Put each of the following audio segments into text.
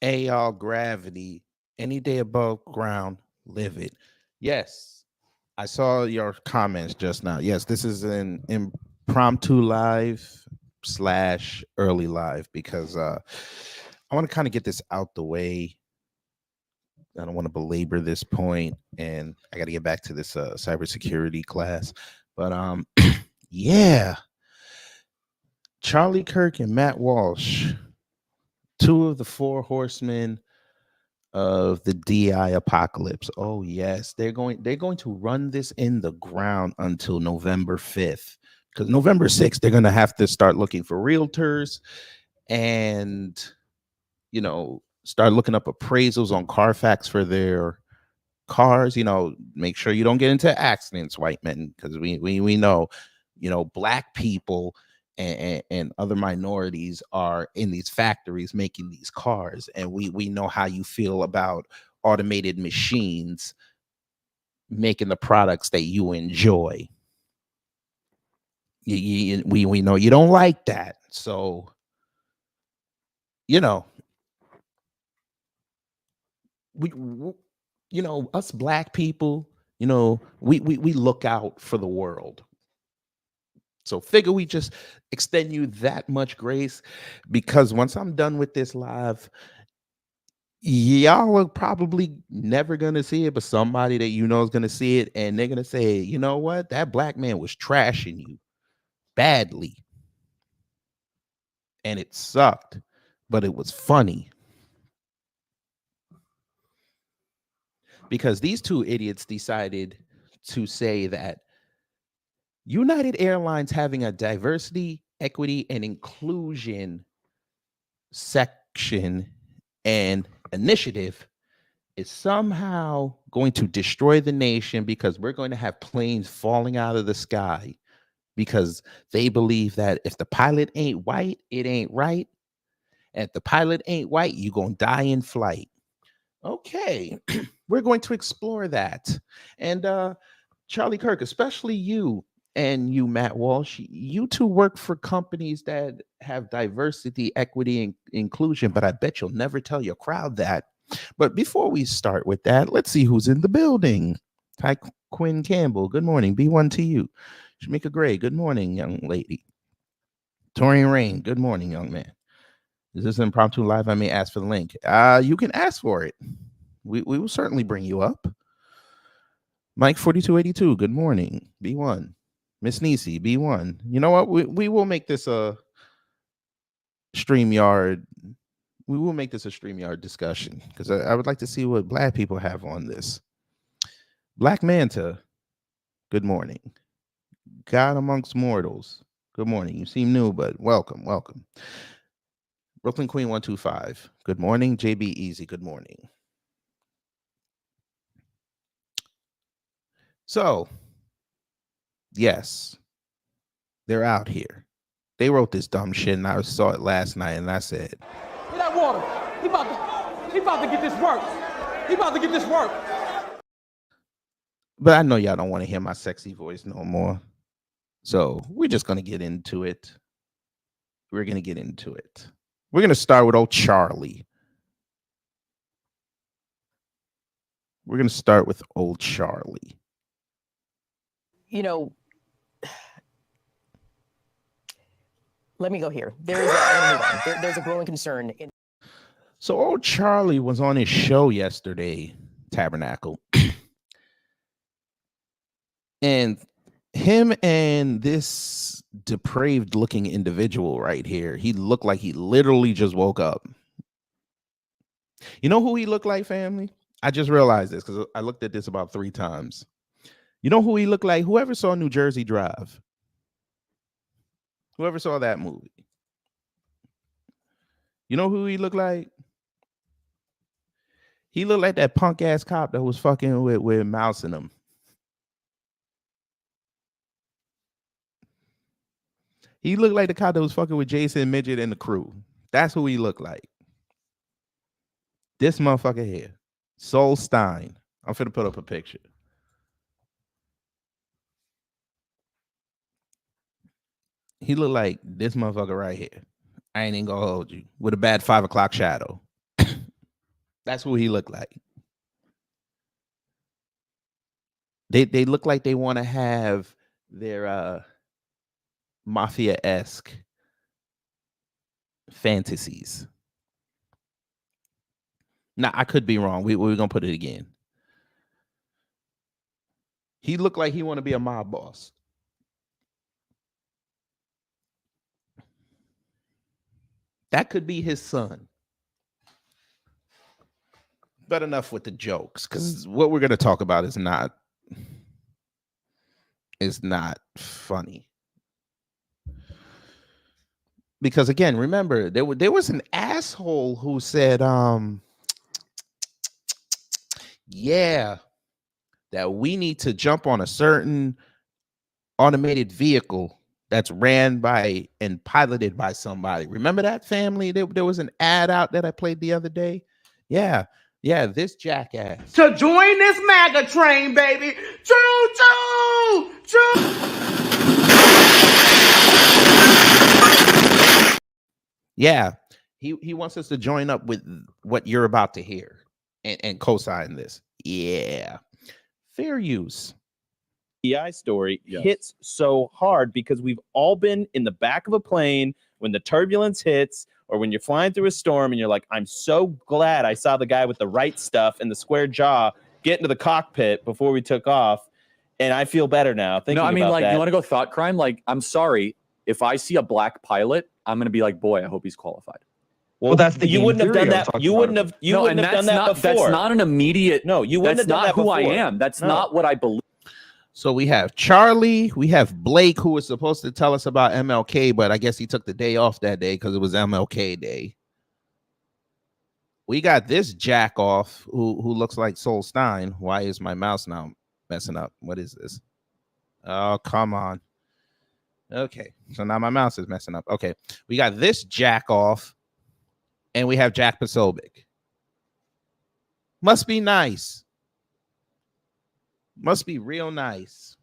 Hey, y'all, gravity. Any day above ground, live it. Yes, I saw your comments just now. Yes, this is an impromptu live slash early live because I want to kind of get this out the way. I don't want to belabor this point, and I got to get back to this cybersecurity class. But yeah, Charlie Kirk and Matt Walsh, two of the four horsemen of the DI apocalypse. Oh yes, they're going to run this in the ground until November 5th. Because November 6th, they're gonna have to start looking for realtors and start looking up appraisals on Carfax for their cars. Make sure you don't get into accidents, white men, because we know, black people and other minorities are in these factories making these cars, and we know how you feel about automated machines making the products that you enjoy. We know you don't like that, so you know us black people, we look out for the world. So figure we just extend you that much grace, because once I'm done with this live, y'all are probably never gonna see it, but somebody that you know is gonna see it, and they're gonna say, you know what, that black man was trashing you badly, and it sucked, but it was funny. Because these two idiots decided to say that United Airlines having a diversity, equity, and inclusion section and initiative is somehow going to destroy the nation, because we're going to have planes falling out of the sky, because they believe that if the pilot ain't white, it ain't right. And if the pilot ain't white, you're going to die in flight. Okay, we're going to explore that. And Charlie Kirk, especially you, and you, Matt Walsh, you two work for companies that have diversity, equity, and inclusion, but I bet you'll never tell your crowd that. But before we start with that, let's see who's in the building. Hi, Quinn Campbell. Good morning. B1 to you. Shamika Gray. Good morning, young lady. Torian Rain. Good morning, young man. Is this impromptu live? I may ask for the link. You can ask for it. We will certainly bring you up. Mike 4282. Good morning. B1. Miss Nisi. B1. You know what? We will make this a StreamYard. We will make this a StreamYard discussion, because I would like to see what black people have on this. Black Manta. Good morning. God amongst mortals. Good morning. You seem new, but welcome. Brooklyn Queen 125. Good morning. JB Easy. Good morning. So, yes, they're out here. They wrote this dumb shit, and I saw it last night, and I said, "Get that water. He about to get this work. He about to get this work." But I know y'all don't want to hear my sexy voice no more. So we're just going to get into it. We're going to start with old Charlie. We're going to start with old Charlie. Let me go here. There's a growing concern. So old Charlie was on his show yesterday, Tabernacle. And him and this depraved looking individual right here, he looked like he literally just woke up. You know who he looked like, family? I just realized this because I looked at this about 3 times. You know who he looked like? Whoever saw New Jersey Drive. Whoever saw that movie. You know who he looked like? He looked like that punk ass cop that was fucking with Mouse in him. He looked like the cop that was fucking with Jason Midget and the crew. That's who he looked like. This motherfucker here. Sol Stein. I'm finna put up a picture. He looked like this motherfucker right here. I ain't even gonna hold you. With a bad 5 o'clock shadow. That's who he looked like. They look like they want to have their mafia-esque fantasies. Now, I could be wrong. We're gonna put it again. He looked like he want to be a mob boss. That could be his son. But enough with the jokes, because what we're gonna talk about is not funny. Because again, remember, there was an asshole who said, yeah, that we need to jump on a certain automated vehicle that's ran by and piloted by somebody. Remember that, family? There was an ad out that I played the other day. Yeah, this jackass. To join this MAGA train, baby. Choo choo! Choo! Yeah, he wants us to join up with what you're about to hear and co-sign this. Yeah, fair use. DEI story hits so hard because we've all been in the back of a plane when the turbulence hits or when you're flying through a storm and you're like, I'm so glad I saw the guy with the right stuff and the square jaw get into the cockpit before we took off. And I feel better now. No, I mean, like, that. You want to go thought crime? Like, I'm sorry. If I see a black pilot, I'm going to be like, boy, I hope he's qualified. Well, that's the you wouldn't have done that. You wouldn't have. You wouldn't have done that before. That's not an immediate. No, you wouldn't have done that before. That's not who I am. That's not what I believe. So we have Charlie, we have Blake, who was supposed to tell us about MLK, but I guess he took the day off that day because it was MLK Day. We got this jack off who looks like Sol Stein. Why is my mouse now messing up? What is this? Oh, come on. Okay, so now my mouse is messing up. Okay, we got this jack off, and we have Jack Posobiec. Must be nice. Must be real nice.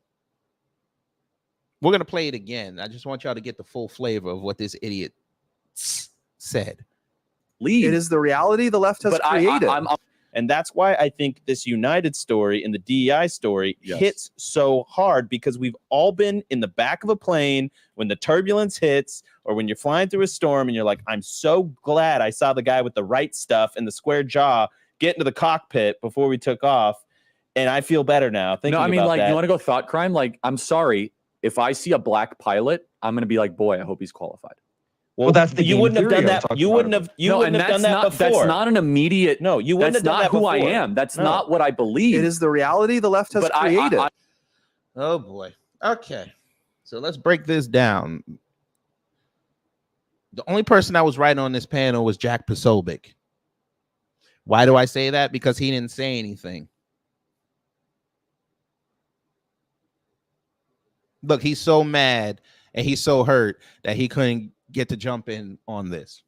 We're going to play it again. I just want y'all to get the full flavor of what this idiot said. It is the reality the left has created. And that's why I think this United story and the DEI story hits so hard, because we've all been in the back of a plane when the turbulence hits or when you're flying through a storm and you're like, I'm so glad I saw the guy with the right stuff and the square jaw get into the cockpit before we took off. And I feel better now. No, I mean, like, you want to go thought crime? Like, I'm sorry. If I see a black pilot, I'm going to be like, boy, I hope he's qualified. Well, that's the you wouldn't have done that. You wouldn't have. You wouldn't have done that before. That's not an immediate. No, you wouldn't have done that before. That's not who I am. That's not what I believe. It is the reality the left has created. Oh boy. Okay, so let's break this down. The only person that was right on this panel was Jack Posobiec. Why do I say that? Because he didn't say anything. Look, he's so mad and he's so hurt that he couldn't get to jump in on this.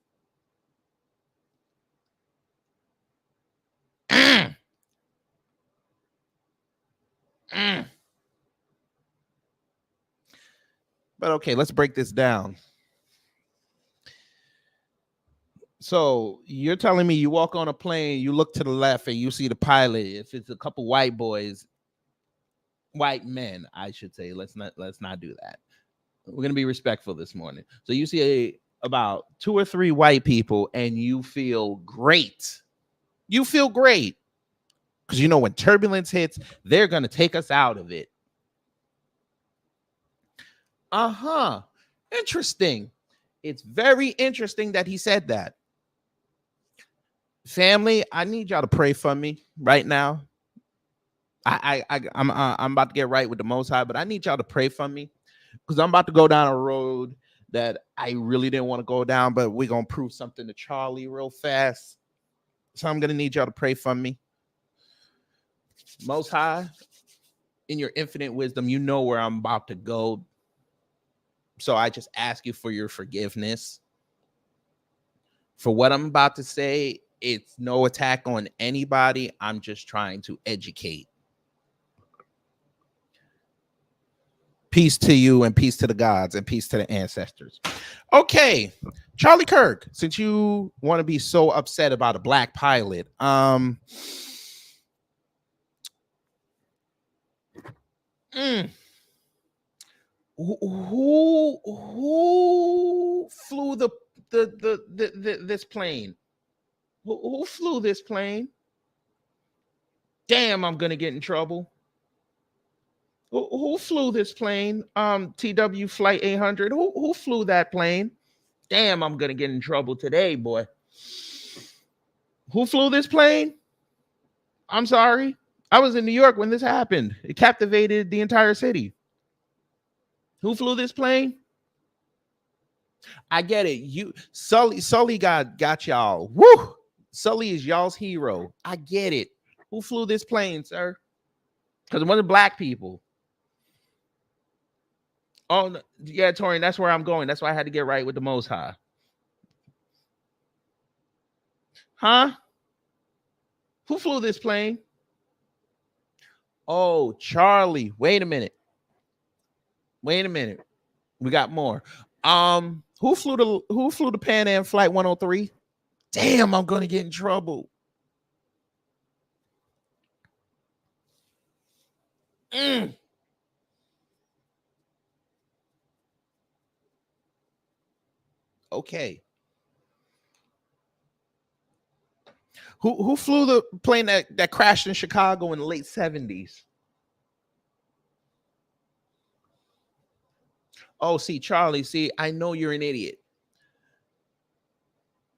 But okay, let's break this down. So you're telling me you walk on a plane, you look to the left and you see the pilot. If it's a couple white boys, white men, I should say, let's not do that. We're gonna be respectful this morning. So you see about 2 or 3 white people and you feel great. You feel great because you know when turbulence hits, they're gonna take us out of it. Interesting. It's very interesting that he said that. Family, I need y'all to pray for me right now. I'm about to get right with the Most High, but I need y'all to pray for me because I'm about to go down a road that I really didn't want to go down, but we're gonna prove something to Charlie real fast. So I'm gonna need y'all to pray for me. Most High, in your infinite wisdom, you know where I'm about to go. So I just ask you for your forgiveness for what I'm about to say. It's no attack on anybody. I'm just trying to educate. Peace to you and peace to the gods and peace to the ancestors. Okay, Charlie Kirk, since you want to be so upset about a black pilot, who flew this plane? Who flew this plane? Damn, I'm gonna get in trouble. Who flew this plane? TW Flight 800. Who flew that plane? Damn, I'm gonna get in trouble today, boy. Who flew this plane? I'm sorry. I was in New York when this happened. It captivated the entire city. Who flew this plane? I get it. You Sully got y'all. Woo! Sully is y'all's hero. I get it. Who flew this plane, sir? Because it wasn't black people. Oh, yeah, Torian, that's where I'm going. That's why I had to get right with the Most High. Huh? Who flew this plane? Oh, Charlie. Wait a minute. We got more. Who flew the Pan Am Flight 103? Damn, I'm gonna get in trouble. Okay. Who flew the plane that crashed in Chicago in the late 70s? Oh, see, Charlie, I know you're an idiot.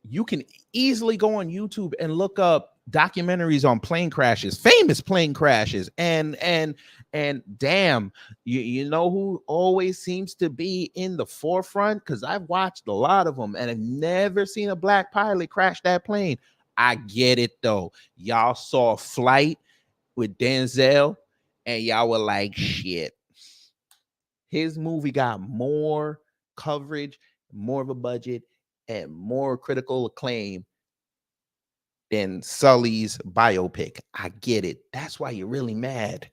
You can easily go on YouTube and look up documentaries on plane crashes, famous plane crashes, and damn, you know who always seems to be in the forefront? Because I've watched a lot of them and I've never seen a black pilot crash that plane. I get it though. Y'all saw Flight with Denzel and y'all were like, shit. His movie got more coverage, more of a budget, and more critical acclaim than Sully's biopic. I get it. That's why you're really mad.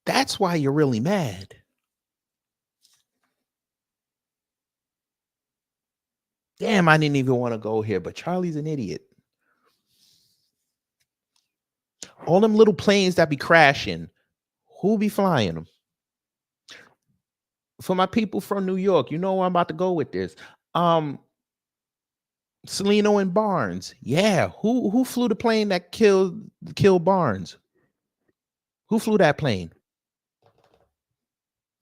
That's why you're really mad. Damn, I didn't even want to go here, but Charlie's an idiot. All them little planes that be crashing, who be flying them? For my people from New York, you know where I'm about to go with this. Celino and Barnes. Yeah, who flew the plane that killed Barnes? Who flew that plane?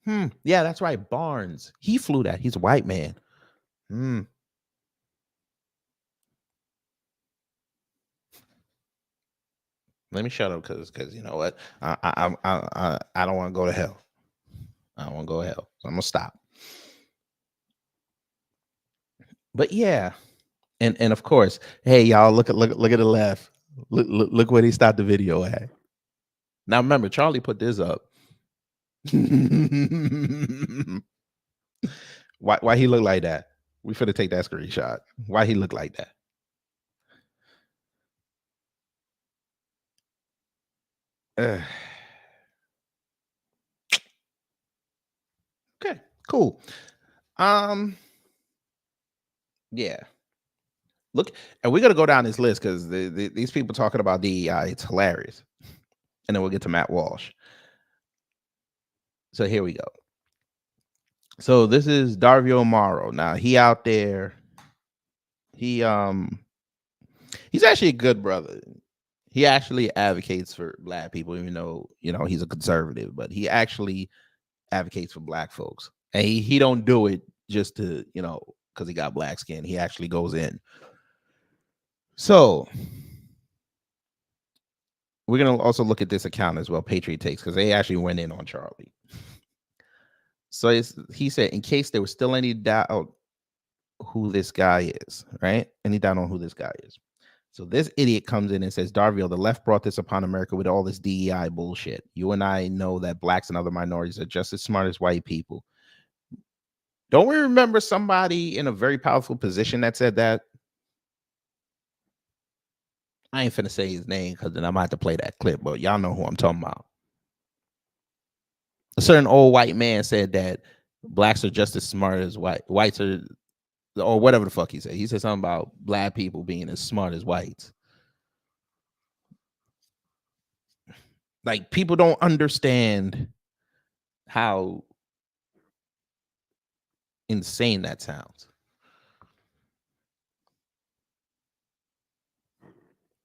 Yeah, that's right, Barnes. He flew that. He's a white man. Let me shut up because you know what? I don't want to go to hell. I don't want to go to hell. So I'm gonna stop. But yeah, and of course, hey y'all, look at the left. Look where he stopped the video at. Now remember, Charlie put this up. Why he look like that? We finna take that screenshot. Why he look like that? Okay, cool. Yeah. Look, and we're gonna go down this list because these people talking about DEI, it's hilarious. And then we'll get to Matt Walsh. So here we go. So this is Darvio Morrow. Now he out there. He's actually a good brother. He actually advocates for black people, even though he's a conservative, but he actually advocates for black folks. And he don't do it just to, because he got black skin. He actually goes in. So we're going to also look at this account as well, Patriot Takes, because they actually went in on Charlie. So he said, in case there was still any doubt who this guy is, right? Any doubt on who this guy is. So this idiot comes in and says, Darville, the left brought this upon America with all this DEI bullshit. You and I know that blacks and other minorities are just as smart as white people. Don't we remember somebody in a very powerful position that said that? I ain't finna say his name because then I might have to play that clip, but y'all know who I'm talking about. A certain old white man said that blacks are just as smart as whites are, or whatever the fuck he said. He said something about black people being as smart as whites. Like, people don't understand how insane that sounds.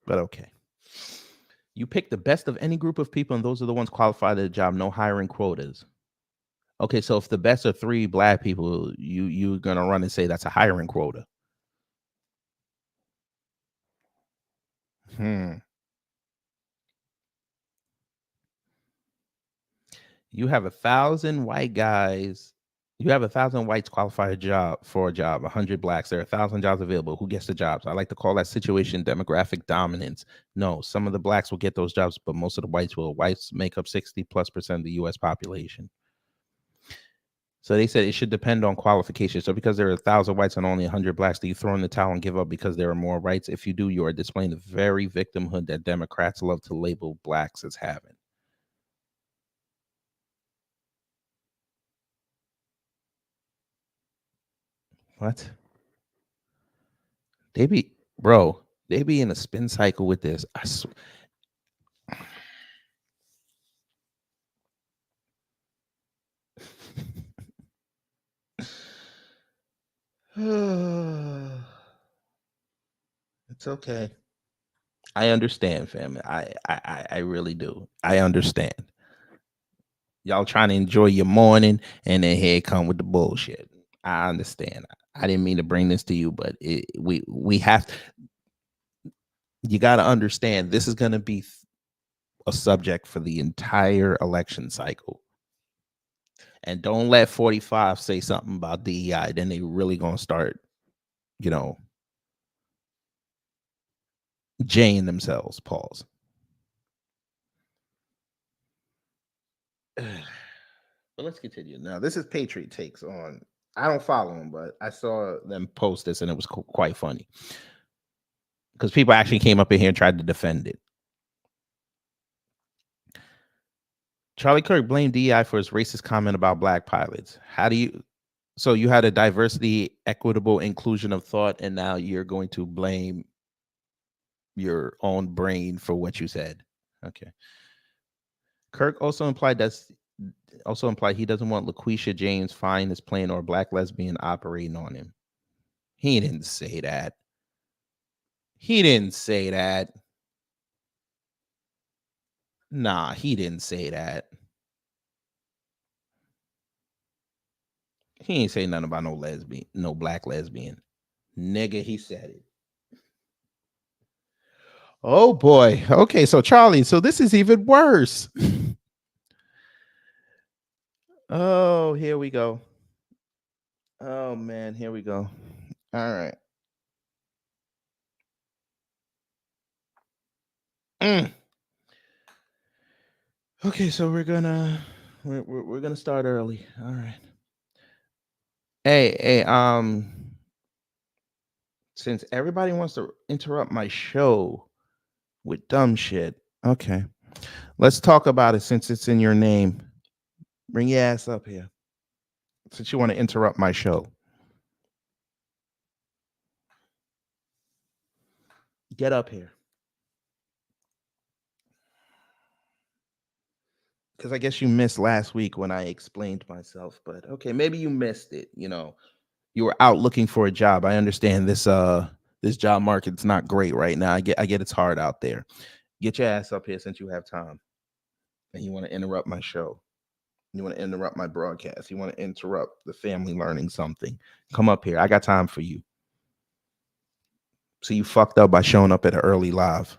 But okay. You pick the best of any group of people, and those are the ones qualified to the job. No hiring quotas. Okay, so if the best are 3 black people, you're gonna run and say that's a hiring quota. You have 1,000 white guys. You have 1,000 whites qualified for a job. 100 blacks. There are 1,000 jobs available. Who gets the jobs? I like to call that situation demographic dominance. No, some of the blacks will get those jobs, but most of the whites will. Whites make up 60+% of the U.S. population. So they said it should depend on qualifications. So because there are 1,000 whites and only 100 blacks, do you throw in the towel and give up because there are more whites? If you do, you are displaying the very victimhood that Democrats love to label blacks as having. What? They be in a spin cycle with this. I swear. It's okay. I understand, fam. I really do. I understand. Y'all trying to enjoy your morning, and then here it come with the bullshit. I understand. I didn't mean to bring this to you, but we have. You got to understand, this is going to be a subject for the entire election cycle. And don't let 45 say something about DEI. Then they really going to start, jaying themselves. Pause. But let's continue. Now, this is Patriot Takes on. I don't follow them, but I saw them post this, and it was quite funny. Because people actually came up in here and tried to defend it. Charlie Kirk blamed DEI for his racist comment about black pilots. So you had a diversity, equitable inclusion of thought, and now you're going to blame your own brain for what you said. Okay. Kirk also implied he doesn't want LaQuisha James fine his plane or a black lesbian operating on him. He didn't say that. Nah, he didn't say that. He ain't say nothing about no black lesbian. Nigga, he said it. Oh boy. Okay, so Charlie, so this is even worse. Oh, here we go. Oh man, here we go. All right. Okay, so we're gonna start early. All right. Hey, since everybody wants to interrupt my show with dumb shit, okay, let's talk about it since it's in your name. Bring your ass up here. Since you want to interrupt my show. Get up here. Because I guess you missed last week when I explained myself, but okay, maybe you missed it. You were out looking for a job. I understand this job market's not great right now. I get it's hard out there. Get your ass up here since you have time. And you want to interrupt my show. You want to interrupt my broadcast. You want to interrupt the family learning something. Come up here. I got time for you. So you fucked up by showing up at an early live.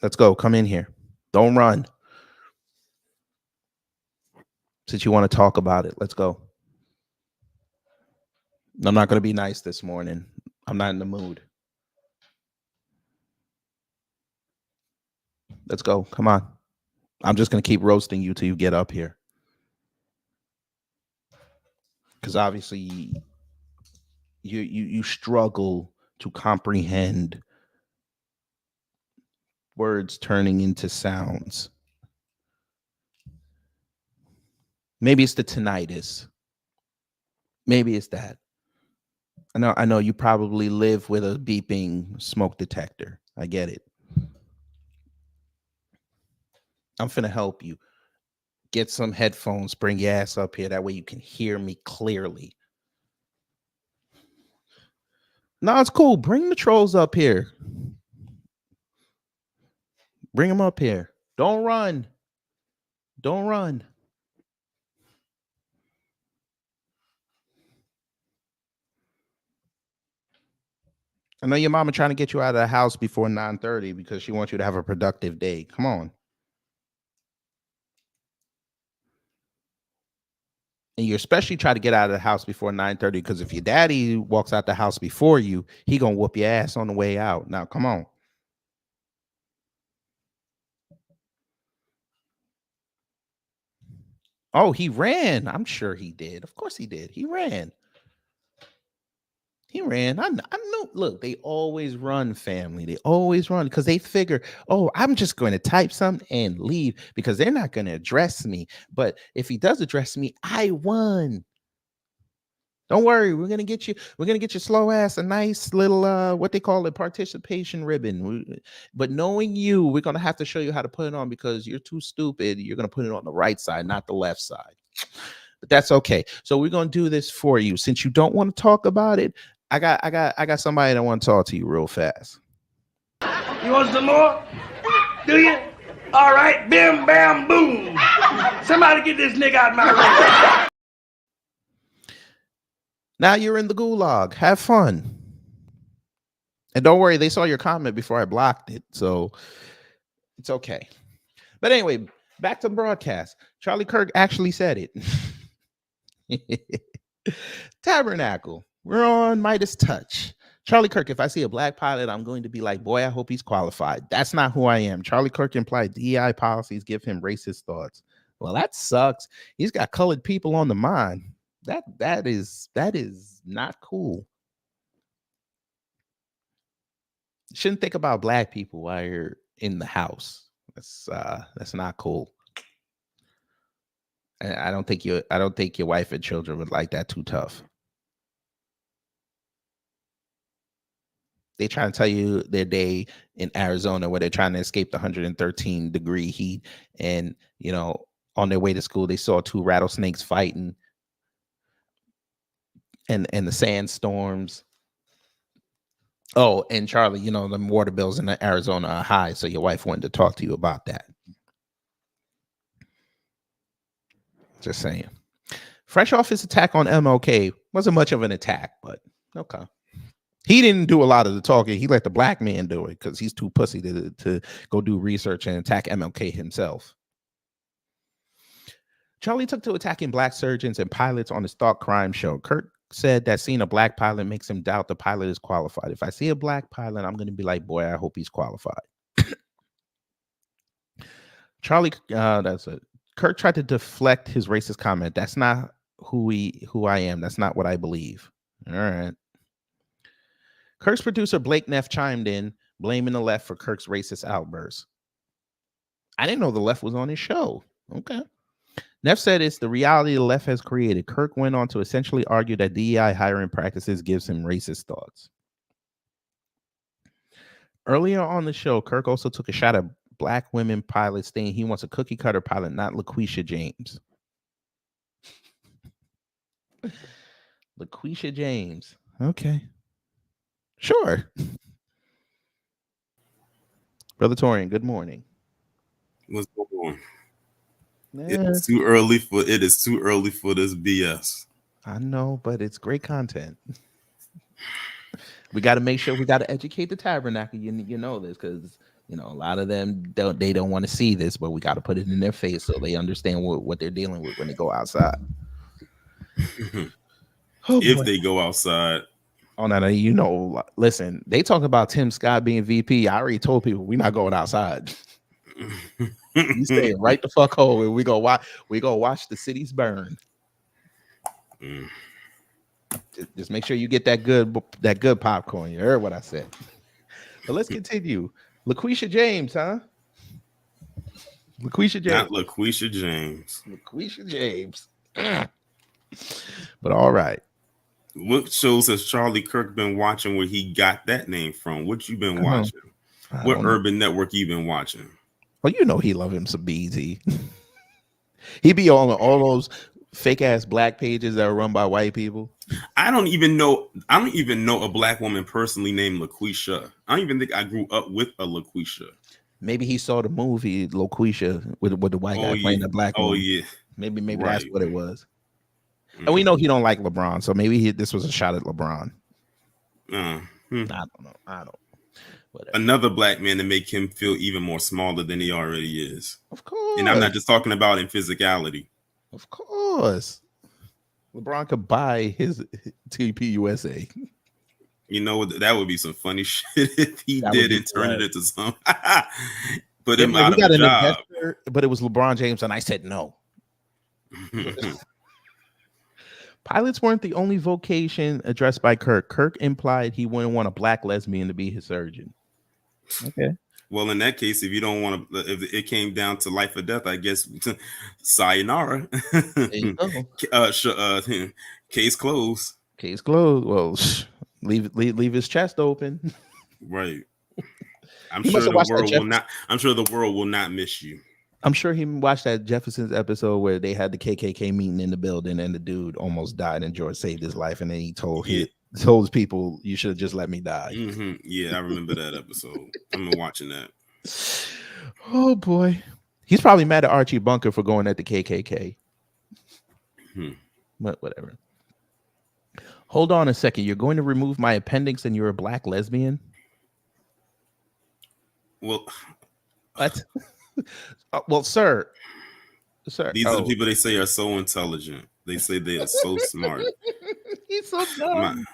Let's go. Come in here. Don't run. Since you want to talk about it, let's go. I'm not going to be nice this morning. I'm not in the mood. Let's go. Come on. I'm just going to keep roasting you till you get up here. Because obviously you struggle to comprehend words turning into sounds. Maybe it's the tinnitus. Maybe it's that. I know you probably live with a beeping smoke detector. I get it. I'm finna help you. Get some headphones, bring your ass up here. That way you can hear me clearly. No, it's cool. Bring the trolls up here. Bring them up here. Don't run. Don't run. I know your mama trying to get you out of the house before 9:30 because she wants you to have a productive day. Come on. And you especially try to get out of the house before 9:30 because if your daddy walks out the house before you, he gonna whoop your ass on the way out. Now, come on. Oh, he ran. I'm sure he did. Of course he did. He ran. He ran. I know. Look, they always run, family. They always run because they figure, oh, I'm just going to type something and leave because they're not going to address me. But if he does address me, I won. Don't worry. We're gonna get you. We're gonna get your slow ass a nice little what they call it, participation ribbon. But knowing you, we're gonna have to show you how to put it on because you're too stupid. You're gonna put it on the right side, not the left side. But that's okay. So we're gonna do this for you. Since you don't want to talk about it, I got somebody that want to talk to you real fast. You want some more? Do you? All right, bim, bam, boom. Somebody get this nigga out of my room. Now you're in the gulag. Have fun. And don't worry, they saw your comment before I blocked it, so it's okay. But anyway, back to the broadcast. Charlie Kirk actually said it. Tabernacle. We're on Midas Touch. Charlie Kirk, if I see a black pilot, I'm going to be like, boy, I hope he's qualified. That's not who I am. Charlie Kirk implied DEI policies give him racist thoughts. Well, that sucks. He's got colored people on the mind. That is not cool. Shouldn't think about black people while you're in the house. That's not cool. And I don't think your wife and children would like that too tough. They trying to tell you their day in Arizona where they're trying to escape the 113-degree heat, and on their way to school they saw two rattlesnakes fighting, and the sandstorms. Oh, and Charlie, the water bills in Arizona are high, so your wife wanted to talk to you about that. Just saying. Fresh off his attack on MLK, wasn't much of an attack, but okay. He didn't do a lot of the talking. He let the black man do it because he's too pussy to go do research and attack MLK himself. Charlie took to attacking black surgeons and pilots on his Thought Crime show. Kirk said that seeing a black pilot makes him doubt the pilot is qualified. If I see a black pilot, I'm going to be like, boy, I hope he's qualified. Charlie, Kirk tried to deflect his racist comment. That's not who I am. That's not what I believe. All right. Kirk's producer Blake Neff chimed in, blaming the left for Kirk's racist outbursts. I didn't know the left was on his show. Okay. Neff said it's the reality the left has created. Kirk went on to essentially argue that DEI hiring practices gives him racist thoughts. Earlier on the show, Kirk also took a shot at black women pilots, saying he wants a cookie cutter pilot, not LaQuisha James. LaQuisha James. Okay. Sure. Brother Torian, good morning. What's going on? Yeah. It is too early for this BS. I know, but it's great content. We got to make sure we got to educate the tabernacle. You know this because a lot of them don't want to see this, but we got to put it in their face so they understand what they're dealing with when they go outside. If they go outside. Oh no! Listen, they talk about Tim Scott being VP. I already told people we're not going outside. You stay right the fuck home, and we go watch the cities burn. Just make sure you get that good popcorn. You heard what I said. But let's continue. LaQuisha James, huh? LaQuisha James. Not LaQuisha James. LaQuisha James. But all right. What shows has Charlie Kirk been watching where he got that name from? What you been watching? What urban network you been watching? Well, you know he love him some BZ. He be on all those fake ass black pages that are run by white people. I don't even know a black woman personally named LaQuisha. I don't even think I grew up with a LaQuisha. Maybe he saw the movie LaQuisha with the white guy playing the black woman. Oh yeah. Maybe that's what it was. And we know he don't like LeBron, so maybe this was a shot at LeBron. I don't know. Whatever. Another black man to make him feel even more smaller than he already is. Of course. And I'm not just talking about in physicality. Of course. LeBron could buy his TPUSA. You know, that would be some funny shit if he did and turned it into something. But him out of a job. Investor, but it was LeBron James, and I said no. Pilots weren't the only vocation addressed by Kirk. Kirk implied he wouldn't want a black lesbian to be his surgeon. Okay. Well, in that case, if you don't want to, if it came down to life or death, I guess sayonara. There you go. Case closed. Case closed. Well, leave his chest open. Right. I'm sure the world will not miss you. I'm sure he watched that Jefferson's episode where they had the KKK meeting in the building and the dude almost died and George saved his life, and then he told his people, "You should have just let me die." Mm-hmm. Yeah, I remember that episode. I'm watching that. Oh boy, he's probably mad at Archie Bunker for going at the KKK. But whatever. Hold on a second. You're going to remove my appendix and you're a black lesbian? Well, what? Well, sir. These are the people they say are so intelligent. They say they are so smart. He's so dumb.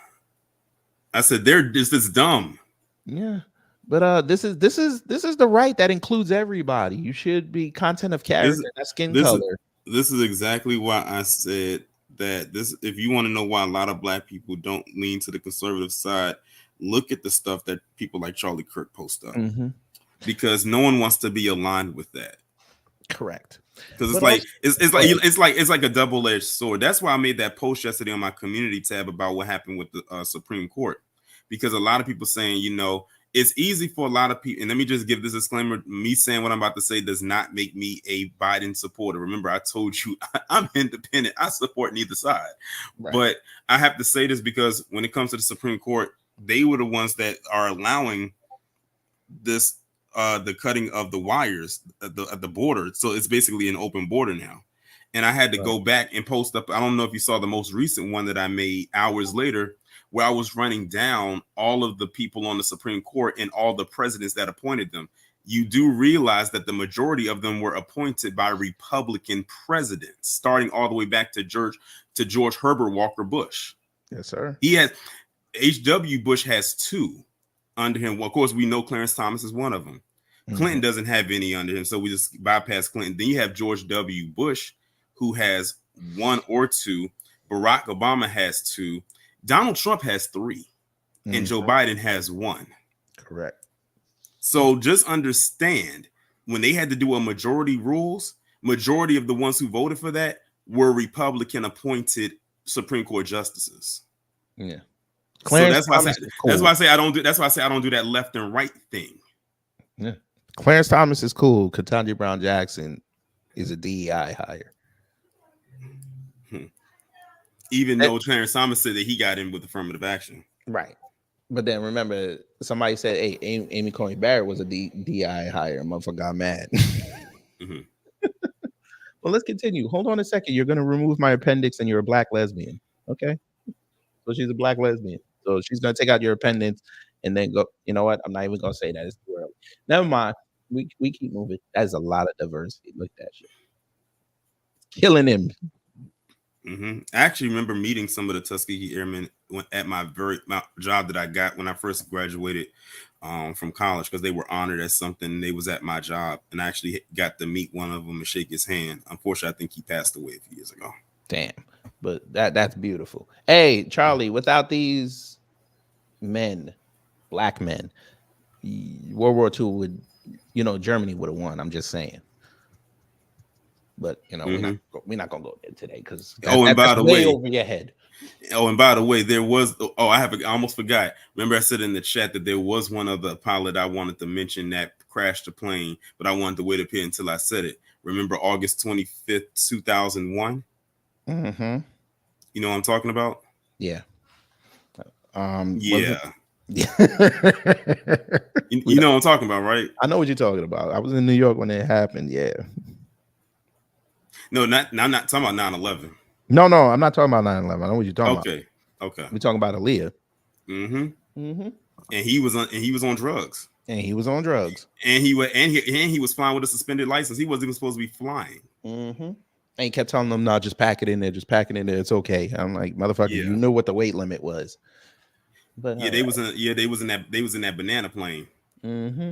I said they're just as dumb. Yeah, but this is the right that includes everybody. You should be content of character, not skin color. This is exactly why I said that. If you want to know why a lot of black people don't lean to the conservative side, look at the stuff that people like Charlie Kirk post up. Mm-hmm. Because no one wants to be aligned with that. Correct. Because it's like a double-edged sword. That's why I made that post yesterday on my community tab about what happened with the Supreme Court. Because a lot of people saying, you know, it's easy for a lot of people. And let me just give this disclaimer: me saying what I'm about to say does not make me a Biden supporter. Remember, I told you I'm independent. I support neither side. Right. But I have to say this because when it comes to the Supreme Court, they were the ones that are allowing this. The cutting of the wires at the border. So it's basically an open border now. And I had to go back and post up. I don't know if you saw the most recent one that I made hours later, where I was running down all of the people on the Supreme Court and all the presidents that appointed them. You do realize that the majority of them were appointed by Republican presidents, starting all the way back to George Herbert Walker Bush. Yes, sir. He has H.W. Bush has two under him. Well, of course, we know Clarence Thomas is one of them. Clinton doesn't have any under him, so we just bypass Clinton. Then you have George W. Bush, who has one or two. Barack Obama has two. Donald Trump has three. And Joe Biden has one. Correct. So just understand, when they had to do a majority rules, majority of the ones who voted for that were Republican appointed Supreme Court justices. Yeah. Clarence so that's why I say I don't do that left and right thing. Yeah. Clarence Thomas is cool. Ketanji Brown Jackson is a DEI hire. Even though Clarence Thomas said that he got in with affirmative action. Right. But then remember, somebody said, hey, Amy Coney Barrett was a DEI hire. Motherfucker got mad. Mm-hmm. Well, let's continue. Hold on a second. You're going to remove my appendix and you're a black lesbian. Okay. So she's a black lesbian. So she's going to take out your appendix and then go, you know what? I'm not even going to say that. It's too early. Never mind. We keep moving. That's a lot of diversity. Look at that shit. Killing him. Mm-hmm. I actually remember meeting some of the Tuskegee Airmen at my job that I got when I first graduated from college, because they were honored as something. They was at my job, and I actually got to meet one of them and shake his hand. Unfortunately, I think he passed away a few years ago. Damn. But that's beautiful. Hey, Charlie, without these men, black men, World War II would, Germany would have won. I'm just saying. But we're not gonna go there today because and by the way, over your head. Oh, and by the way, there was. I almost forgot. Remember, I said in the chat that there was one other pilot I wanted to mention that crashed the plane, but I wanted to wait up here until I said it. Remember August 25th, 2001? Mm-hmm. You know what I'm talking about? Yeah. Yeah. you know what I'm talking about, right? I know what you're talking about. I was in New York when it happened. Yeah. No, I'm not talking about 9/11. No, I'm not talking about 9/11. I know what you're talking about. Okay. We're talking about Aaliyah. Mm-hmm. Mm-hmm. And he was on drugs. And he was on drugs. And he was flying with a suspended license. He wasn't even supposed to be flying. Mm-hmm. And he kept telling them, "No, just pack it in there. Just pack it in there. It's okay." I'm like, motherfucker, you knew what the weight limit was. But they was in that banana plane. Mm-hmm.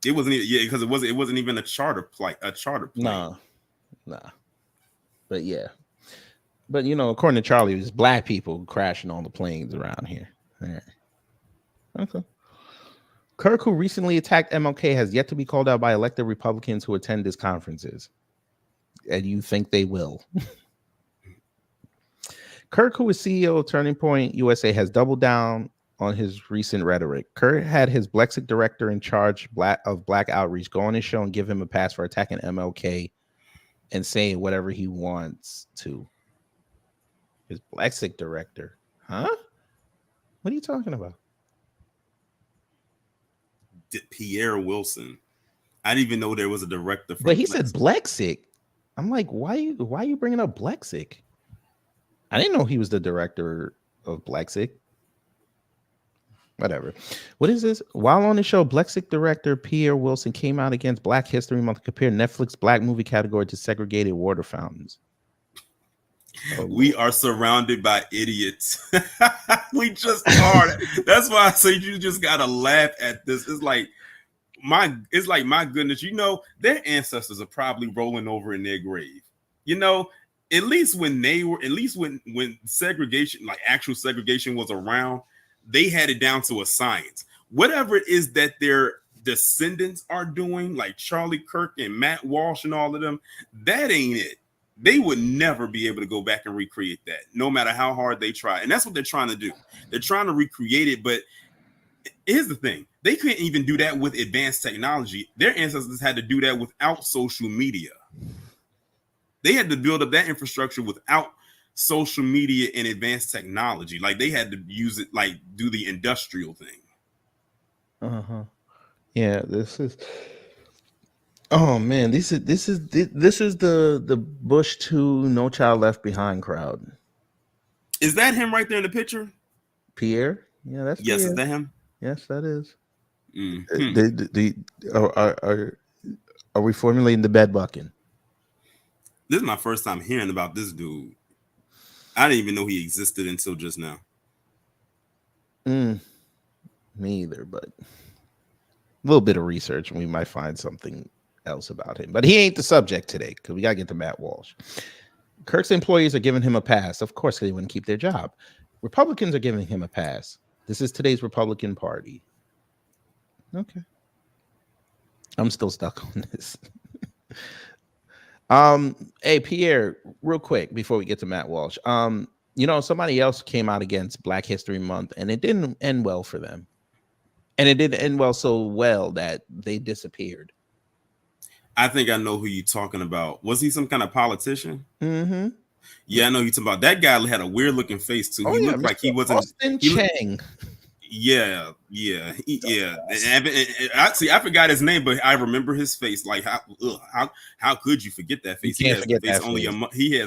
It wasn't because it wasn't even a charter plane. Nah. But yeah. But according to Charlie, it was black people crashing on the planes around here. Yeah. Okay. Kirk, who recently attacked MLK, has yet to be called out by elected Republicans who attend his conferences. And you think they will? Kirk, who is CEO of Turning Point USA, has doubled down on his recent rhetoric. Kirk had his Blexic director in charge of Black Outreach go on his show and give him a pass for attacking MLK and saying whatever he wants to. His Blexic director. Huh? What are you talking about? Pierre Wilson. I didn't even know there was a director. But he said Blexic. I'm like, why are you bringing up Blexic? I didn't know he was the director of Blexic. Whatever. What is this? While on the show, Blexic director Pierre Wilson came out against Black History Month and compared Netflix Black movie category to segregated water fountains. We are surrounded by idiots. We just are. That's why I say you just gotta laugh at this. It's like my goodness. Their ancestors are probably rolling over in their grave. At least when segregation, like actual segregation, was around, they had it down to a science. Whatever it is that their descendants are doing, like Charlie Kirk and Matt Walsh and all of them, that ain't it. They would never be able to go back and recreate that, no matter how hard they try. And that's what they're trying to do. They're trying to recreate it. But here's the thing. They couldn't even do that with advanced technology. Their ancestors had to do that without social media. They had to build up that infrastructure without social media and advanced technology. Like they had to use it, like do the industrial thing. Uh-huh. Yeah, this is... Oh man, this is the Bush 2 No Child Left Behind crowd. Is that him right there in the picture? Pierre? Yeah, that's yes. Pierre. Is that him? Yes, that is. Mm-hmm. Are we formulating the bed bucking? This is my first time hearing about this dude. I didn't even know he existed until just now. Me either, but a little bit of research and we might find something else about him. But he ain't the subject today because we got to get to Matt Walsh. Kirk's employees are giving him a pass. Of course, they wouldn't keep their job. Republicans are giving him a pass. This is today's Republican Party. Okay. I'm still stuck on this. Hey, Pierre, real quick before we get to Matt Walsh. Somebody else came out against Black History Month and it didn't end well for them. And it didn't end so well that they disappeared. I think I know who you're talking about. Was he some kind of politician? Mm-hmm. Yeah, I know you're talking about. That guy had a weird looking face too. He looked like he wasn't. Austin Chang. Yeah. Actually, I forgot his name, but I remember his face. Like how could you forget that face? He has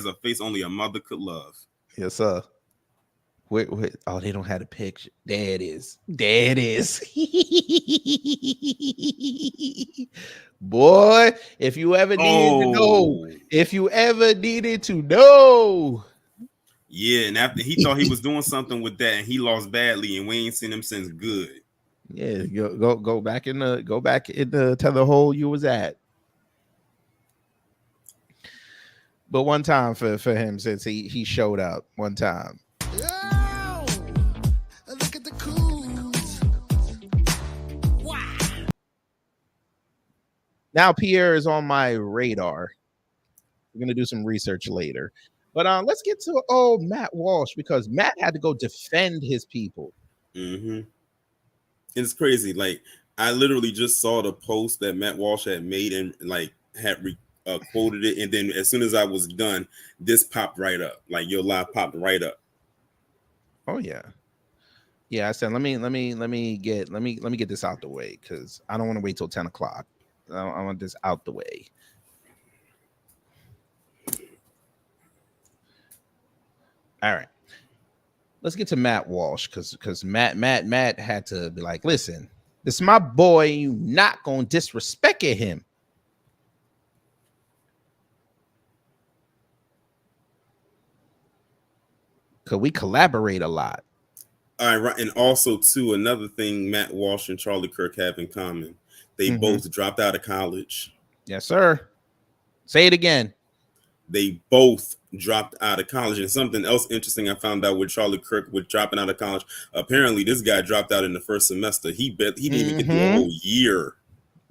a face only a mother could love. Yes, sir. Wait. Oh, they don't have a picture. There it is. Boy, if you ever needed to know. Yeah, and after he thought he was doing something with that, and he lost badly, and we ain't seen him since. Good. Yeah, go back in the tether hole you was at. But one time for him, since he showed up one time. Yo, look at the coons. Wow. Now Pierre is on my radar. We're gonna do some research later. But let's get to Matt Walsh, because Matt had to go defend his people. Mm-hmm. It's crazy. Like, I literally just saw the post that Matt Walsh had made and like had quoted it, and then as soon as I was done, this popped right up. Like, your live popped right up. Oh yeah, yeah. I said let me get this out the way, because I don't want to wait till 10 o'clock. I want this out the way. All right, let's get to Matt Walsh, because Matt had to be like, listen, this is my boy. You not gonna disrespect him. Because we collaborate a lot. All right, right. And also, too, another thing Matt Walsh and Charlie Kirk have in common. They both dropped out of college. Yes, sir. Say it again. They both dropped out of college. And something else interesting I found out with Charlie Kirk with dropping out of college. Apparently, this guy dropped out in the first semester. He didn't even get through a whole year.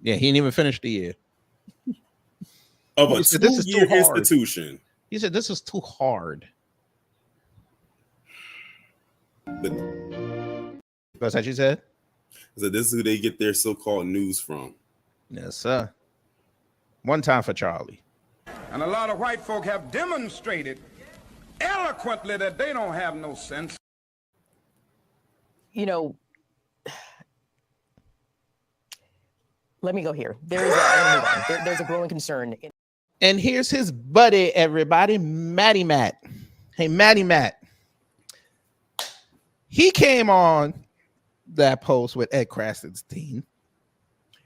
Yeah, he didn't even finish the year. Of a two-year institution. He said, this is too hard. But that's what you said? So this is who they get their so-called news from. Yes, sir. One time for Charlie. And a lot of white folk have demonstrated eloquently that they don't have no sense. You know, let me go here. There's a growing concern. And here's his buddy, everybody, Matty Matt. Hey, Matty Matt. He came on that post with Ed Krasenstein,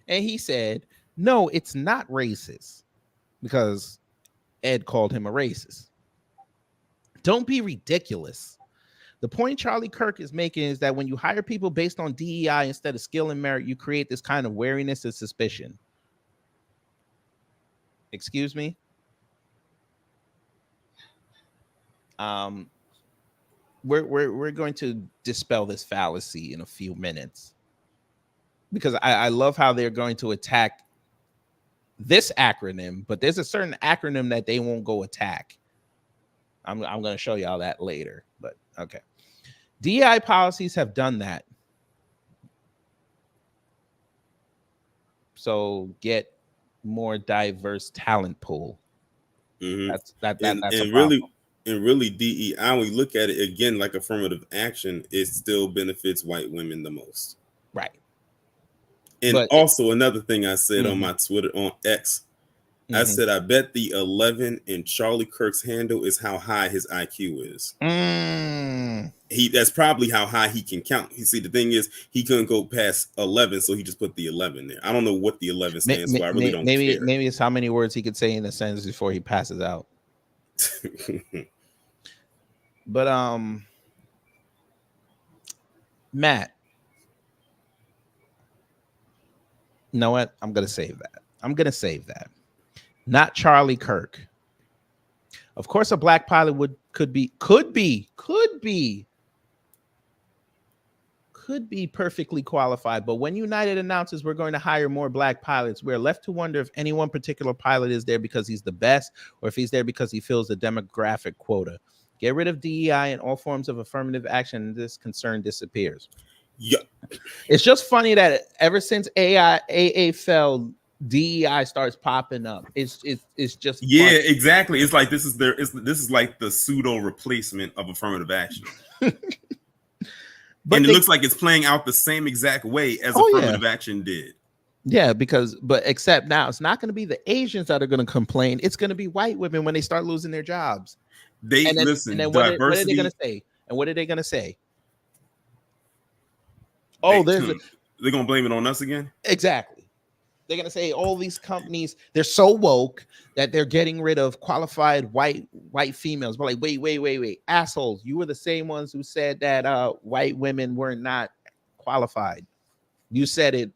and he said, no, it's not racist, because Ed called him a racist. Don't be ridiculous. The point Charlie Kirk is making is that when you hire people based on DEI instead of skill and merit, you create this kind of wariness and suspicion. Excuse me? We're going to dispel this fallacy in a few minutes, because I love how they're going to attack this acronym, but there's a certain acronym that they won't go attack. I'm going to show y'all that later, but okay. DEI policies have done that. So get more diverse talent pool. That's really DEI, when we look at it again, like affirmative action, it still benefits white women the most. Right. And also another thing I said on my Twitter, on X, I said, I bet the 11 in Charlie Kirk's handle is how high his IQ is. That's probably how high he can count. You see, the thing is, he couldn't go past 11, so he just put the 11 there. I don't know what the 11 stands for. I really don't care. Maybe it's how many words he could say in a sentence before he passes out. But Matt, you know what? I'm gonna save that. Not Charlie Kirk. Of course, a black pilot could be perfectly qualified, but when United announces we're going to hire more black pilots, we're left to wonder if any one particular pilot is there because he's the best, or if he's there because he fills the demographic quota. Get rid of DEI and all forms of affirmative action, and this concern disappears. Yeah, it's just funny that ever since AA fell, DEI starts popping up. It's just funny. Exactly. It's like this is like the pseudo replacement of affirmative action. But it looks like it's playing out the same exact way as affirmative action did. Yeah, but except now it's not going to be the Asians that are going to complain. It's going to be white women when they start losing their jobs. Listen. What are they going to say? And what are they going to say? They're going to blame it on us again? Exactly. They're going to say all these companies, they're so woke that they're getting rid of qualified white females. But like, wait, assholes. You were the same ones who said that white women were not qualified. You said it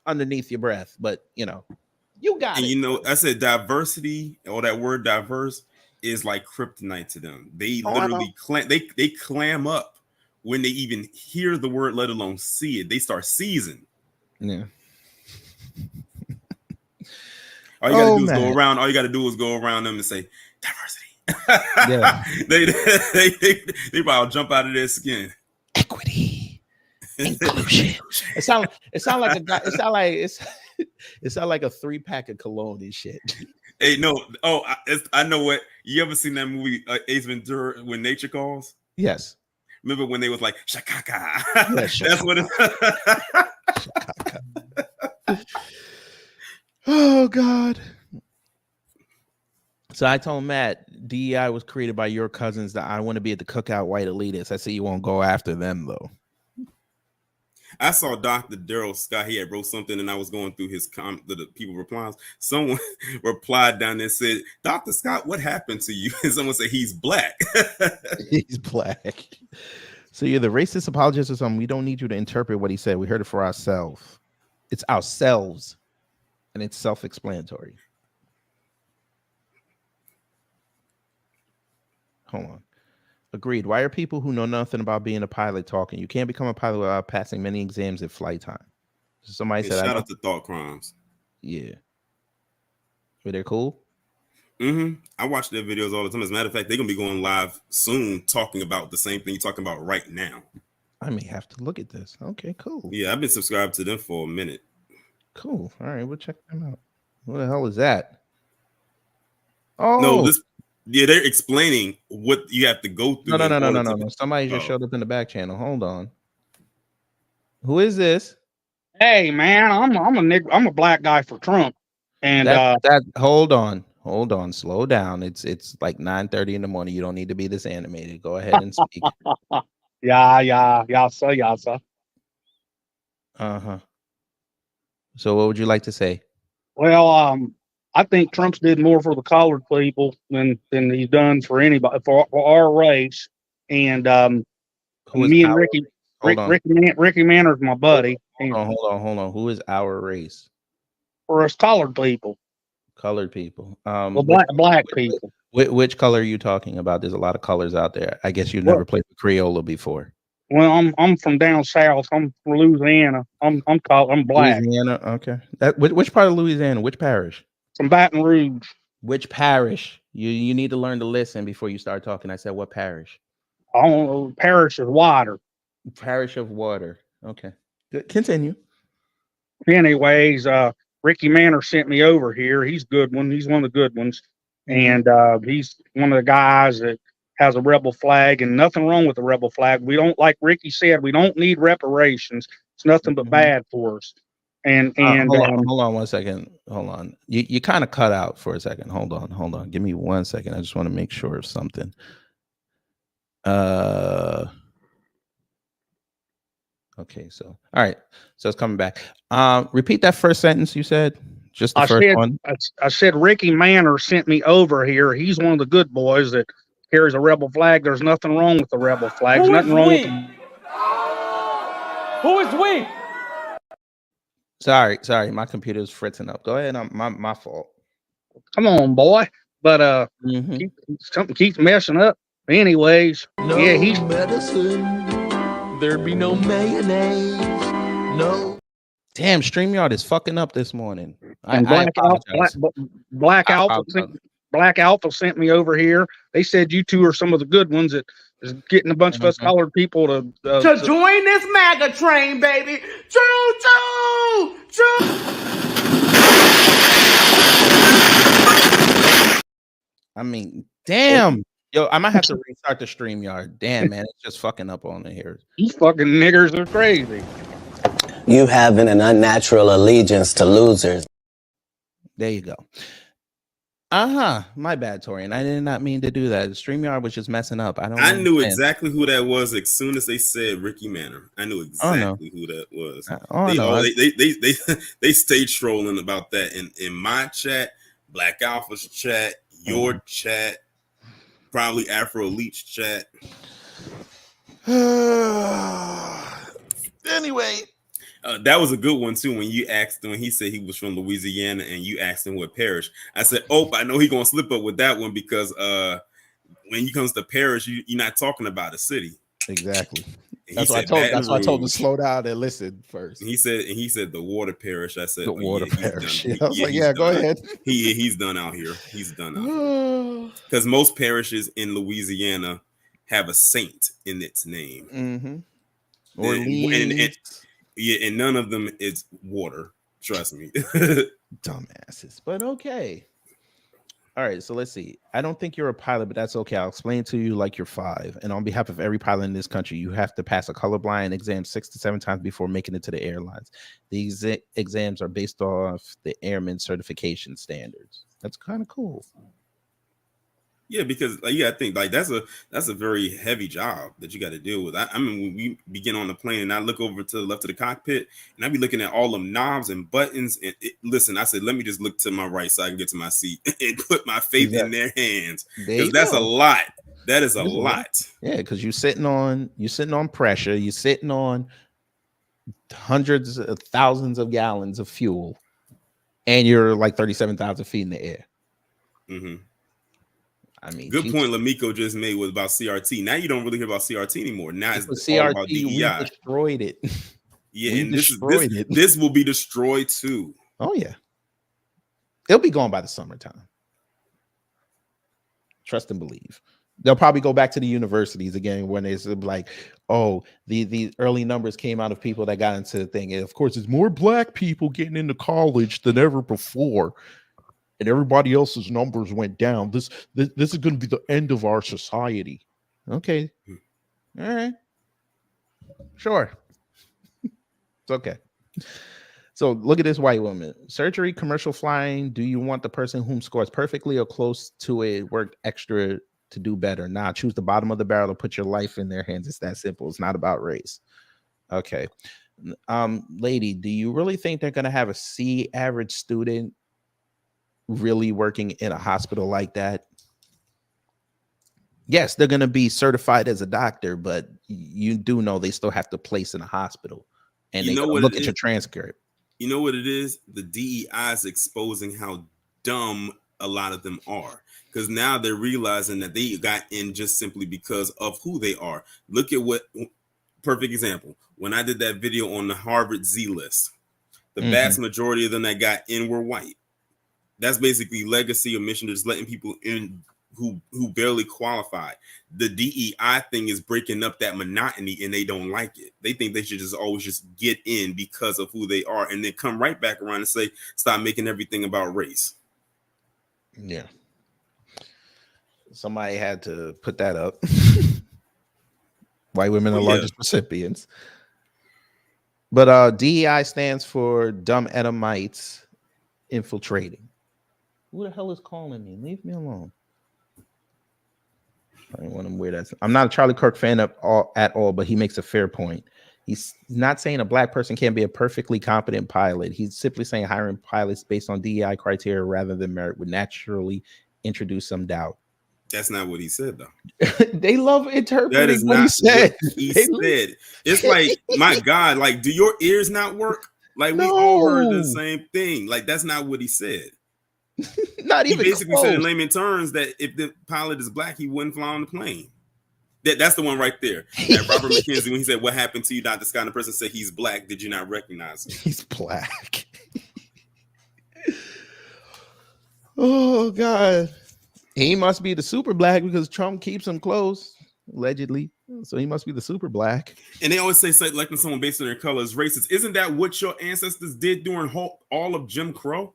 underneath your breath, but you got it. I said diversity, or that word diverse, is like kryptonite to them. They literally they clam up when they even hear the word, let alone see it. They start seizing. Yeah. All you gotta do is go around. All you gotta do is go around them and say diversity. Yeah. they probably jump out of their skin. Equity, inclusion. It sound like a guy. It sound like a 3-pack of cologne and shit. Hey, no. Oh, I know what. You ever seen that movie Ace Ventura, When Nature Calls? Yes. Remember when they was like shakaka? Yes, that's what it. Oh God. So I told Matt, DEI was created by your cousins. That I want to be at the cookout white elitists. I see you won't go after them though. I saw Dr. Daryl Scott. He had wrote something, and I was going through his the people replies. Someone replied down there and said, "Dr. Scott, what happened to you?" And someone said, "He's black." He's black. So you're the racist apologist or something. We don't need you to interpret what he said. We heard it for ourselves. It's ourselves, and it's self-explanatory. Hold on. Agreed. Why are people who know nothing about being a pilot talking? You can't become a pilot without passing many exams at flight time. Somebody said, shout out to Thought Crimes. Yeah. Were they cool? Mm-hmm. I watch their videos all the time. As a matter of fact, they're going to be going live soon talking about the same thing you're talking about right now. I may have to look at this. Okay, cool. Yeah, I've been subscribed to them for a minute. Cool. All right, we'll check them out. What the hell is that? Oh. No, yeah, they're explaining what you have to go through. No. Somebody just showed up in the back channel. Hold on. Who is this? Hey man, I'm a black guy for Trump. And hold on, slow down. It's like 9:30 in the morning. You don't need to be this animated. Go ahead and speak. Yeah, sir. Uh-huh. So what would you like to say? Well, I think Trump's did more for the colored people than he's done for anybody for our race. And me and Ricky Manor's my buddy. Hold on. Who is our race? For us colored people. Colored people. Black people. Which color are you talking about? There's a lot of colors out there. I guess you've never played the Creola before. Well, I'm from down south. I'm from Louisiana. I'm black. Louisiana. Okay. Which part of Louisiana? Which parish? From Baton Rouge. Which parish? You need to learn to listen before you start talking. I said what parish? I don't know. Parish of Water. Parish of Water. Okay. Good. Continue. Anyways, Ricky Manor sent me over here. He's a good one. He's one of the good ones. And he's one of the guys that has a rebel flag, and nothing wrong with the rebel flag. We don't, like Ricky said, we don't need reparations. It's nothing but bad for us. And hold on 1 second. Hold on. You kind of cut out for a second. Hold on. Give me 1 second. I just want to make sure of something. Okay, so all right. So it's coming back. Repeat that first sentence you said. Just the first one. I said Ricky Manor sent me over here. He's one of the good boys that carries a rebel flag. There's nothing wrong with the rebel flag. There's nothing wrong with them. Who is we? Sorry, my computer's fritzing up. Go ahead. My fault. Come on, boy. But something keeps messing up. Anyways, he's medicine. There'd be no mayonnaise. No. Damn, StreamYard is fucking up this morning. Black Alpha sent me over here. They said you two are some of the good ones that is getting a bunch of us colored people to join this MAGA train, baby. Choo choo choo. I mean, damn. Yo, I might have to restart the StreamYard. Damn, man, it's just fucking up on here. These fucking niggers are crazy. You having an unnatural allegiance to losers. There you go. My bad, Torian. I did not mean to do that. StreamYard was just messing up. I knew exactly who that was as soon as they said Ricky Manor. I knew exactly who that was. They stayed trolling about that in my chat, Black Alpha's chat, your chat, probably Afro Elite's chat. Anyway, That was a good one too. When you asked him, when he said he was from Louisiana, and you asked him what parish, I said, "Oh, I know he's gonna slip up with that one because when it comes to parish, you're not talking about a city." Exactly. And That's he why I said told. Baton That's why I told him to Rouge. slow down and listen first. And he said the water parish. I said The oh, water yeah, parish. He's done. I was like, he's yeah, go done. ahead. He's done out here. He's done out here. Because most parishes in Louisiana have a saint in its name. Mm-hmm. And none of them is water. Trust me. Dumbasses. But okay. All right, so let's see. I don't think you're a pilot, but that's okay. I'll explain to you like you're 5. And on behalf of every pilot in this country, you have to pass a colorblind exam 6 to 7 times before making it to the airlines. These exams are based off the airman certification standards. That's kind of cool. Yeah, because I think like that's a very heavy job that you got to deal with. I mean, when we begin on the plane and I look over to the left of the cockpit and I be looking at all them knobs and buttons. And listen, I said, let me just look to my right so I can get to my seat and put my faith in their hands, because that's a lot. That is a lot. Yeah, because you're sitting on pressure. You're sitting on hundreds of thousands of gallons of fuel, and you're like 37,000 feet in the air. Mm-hmm. I mean, good point Lamiko just made was about CRT. Now you don't really hear about CRT anymore. Now it's CRT, all about DEI. We destroyed it. Yeah, and this will be destroyed too. Oh yeah, it'll be gone by the summertime. Trust and believe. They'll probably go back to the universities again when it's like, oh, the early numbers came out of people that got into the thing. And of course, it's more black people getting into college than ever before. And everybody else's numbers went down. This is going to be the end of our society. Okay. All right. Sure. It's okay. So look at this white woman. Surgery, commercial flying. Do you want the person whom scores perfectly or close to it, worked extra to do better? Nah, choose the bottom of the barrel to put your life in their hands. It's that simple. It's not about race. Okay. Lady, do you really think they're going to have a C average student really working in a hospital like that? Yes, they're going to be certified as a doctor, but you do know they still have to place in a hospital, and they look at your transcript. You know what it is? The DEI is exposing how dumb a lot of them are, because now they're realizing that they got in just simply because of who they are. Look at perfect example. When I did that video on the Harvard Z list, the vast majority of them that got in were white. That's basically legacy or mission, just letting people in who barely qualify. The DEI thing is breaking up that monotony, and they don't like it. They think they should just always just get in because of who they are, and then come right back around and say, stop making everything about race. Yeah. Somebody had to put that up. White women are largest recipients. But DEI stands for dumb Edomites infiltrating. Who the hell is calling me? Leave me alone. I don't want him weird. I'm not a Charlie Kirk fan at all, but he makes a fair point. He's not saying a black person can't be a perfectly competent pilot. He's simply saying hiring pilots based on DEI criteria rather than merit would naturally introduce some doubt. That's not what he said, though. They love interpreting that is what not he said. What he said. It's like, my God, like, do your ears not work? Like, we all heard the same thing. Like, that's not what he said. Not even he basically close. said in layman terms that if the pilot is black, he wouldn't fly on the plane. That's the one right there. That Robert McKenzie, when he said, "What happened to you, Dr. Scott?" And the person said, "He's black. Did you not recognize him?" He's black. Oh God, he must be the super black because Trump keeps him close, allegedly. So he must be the super black. And they always say selecting someone based on their color is racist. Isn't that what your ancestors did during all of Jim Crow?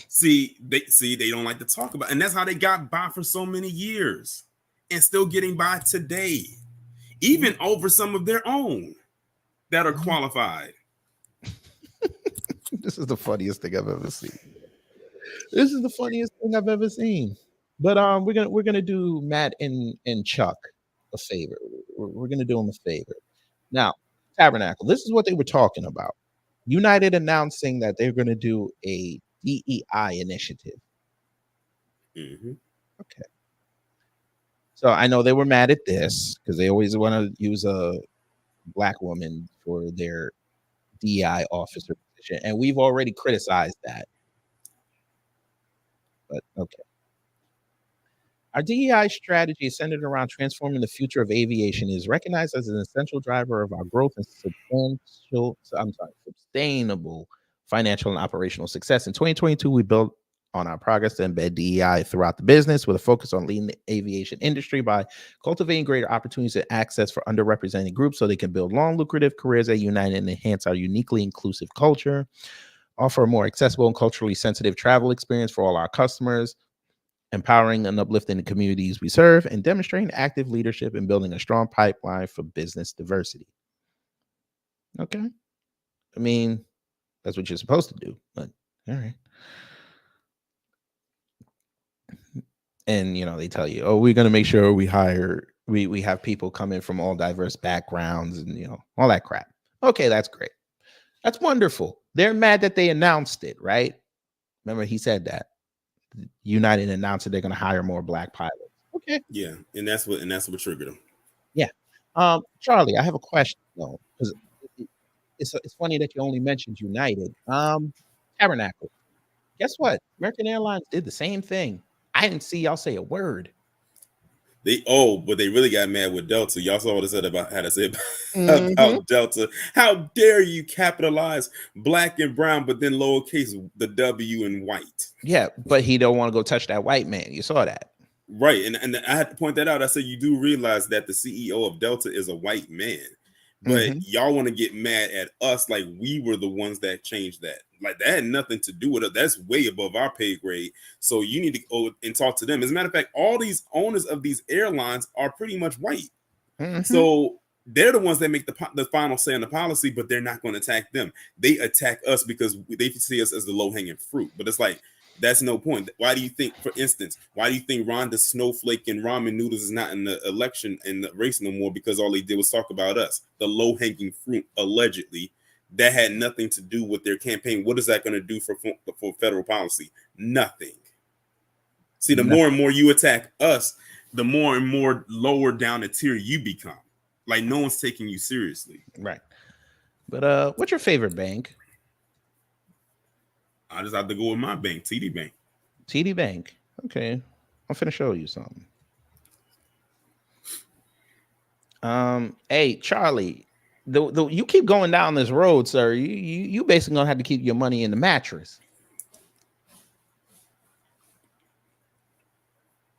See, they don't like to talk about it. And that's how they got by for so many years and still getting by today, even over some of their own that are qualified. This is the funniest thing I've ever seen. This is the funniest thing I've ever seen. But we're gonna do Matt and Chuck a favor. We're gonna do them a favor. Now, Tabernacle, this is what they were talking about. United announcing that they're gonna do a DEI initiative. Mm-hmm. Okay. So I know they were mad at this because they always want to use a black woman for their DEI officer position, and we've already criticized that. But okay. Our DEI strategy is centered around transforming the future of aviation. It is recognized as an essential driver of our growth and sustainable financial and operational success. In 2022, we built on our progress to embed DEI throughout the business with a focus on leading the aviation industry by cultivating greater opportunities and access for underrepresented groups so they can build long, lucrative careers at United and enhance our uniquely inclusive culture, offer a more accessible and culturally sensitive travel experience for all our customers, empowering and uplifting the communities we serve, and demonstrating active leadership and building a strong pipeline for business diversity. Okay. I mean, that's what you're supposed to do, but all right. And, they tell you, oh, we're going to make sure we have people come in from all diverse backgrounds and, all that crap. Okay, that's great. That's wonderful. They're mad that they announced it, right? Remember, he said that. United announced that they're going to hire more black pilots. Okay. Yeah, and that's what triggered them. Yeah. Charlie, I have a question though, because it's funny that you only mentioned United. Tabernacle. Guess what? American Airlines did the same thing. I didn't see y'all say a word. But they really got mad with Delta. Y'all saw what I said about about Delta. How dare you capitalize black and brown, but then lowercase the W in white? Yeah, but he don't want to go touch that white man. You saw that. Right. And I had to point that out. I said, you do realize that the CEO of Delta is a white man. But y'all want to get mad at us like we were the ones that changed that. Like that had nothing to do with it. That's way above our pay grade. So you need to go and talk to them. As a matter of fact, all these owners of these airlines are pretty much white. So they're the ones that make the final say on the policy, but they're not going to attack them. They attack us because they see us as the low-hanging fruit. But it's like, that's no point. Why do you think, for instance, Rhonda Snowflake and Ramen Noodles is not in the election and the race no more? Because all they did was talk about us, the low-hanging fruit, allegedly. That had nothing to do with their campaign. What is that going to do for federal policy? Nothing. See, the more and more you attack us, the more and more lower down the tier you become. Like no one's taking you seriously. Right. But what's your favorite bank? I just have to go with my bank, TD Bank. TD Bank. Okay. I'm finna show you something. Hey, Charlie, you keep going down this road, sir. You basically gonna have to keep your money in the mattress.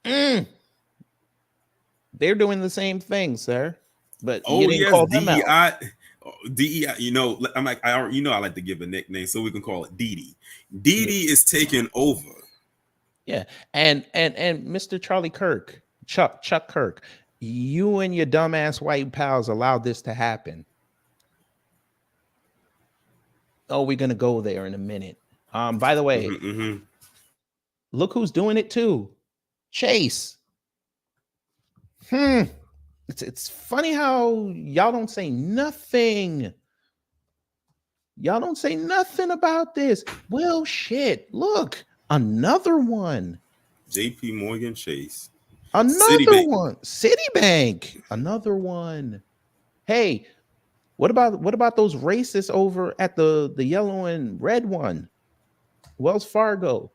They're doing the same thing, sir. But you didn't call them out. DEI, I'm like, I like to give a nickname, so we can call it DD. DD is taking over. Yeah, and Mr. Charlie Kirk, Chuck Kirk, you and your dumbass white pals allowed this to happen. Oh, we're gonna go there in a minute. By the way, look who's doing it too, Chase. It's funny how y'all don't say nothing. Y'all don't say nothing about this. Well, shit. Look, another one. JP Morgan Chase. Another one. Citibank. Another one. Hey, what about those racists over at the yellow and red one? Wells Fargo.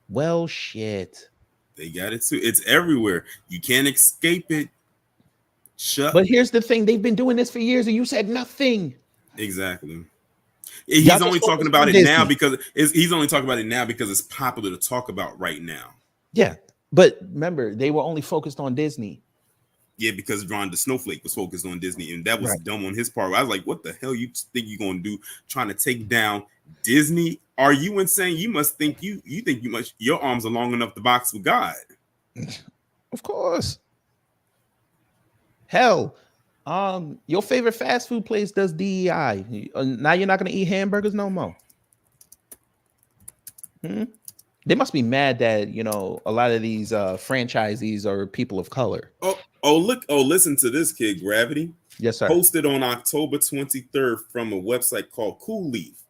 Well, shit. They got it too. It's everywhere. You can't escape it. But here's the thing: they've been doing this for years, and you said nothing. Exactly. He's only talking about it now because it's popular to talk about right now. Yeah, but remember, they were only focused on Disney. Yeah, because Rhonda Snowflake was focused on Disney, and that was dumb on his part. I was like, "What the hell you think you're gonna do? Trying to take down Disney? Are you insane? You must think your arms are long enough to box with God." Of course. Hell, your favorite fast food place does DEI. Now you're not going to eat hamburgers no more. They must be mad that a lot of these franchisees are people of color. Listen to this, kid. Gravity. Yes, sir. Posted on October 23rd from a website called Cool Leaf.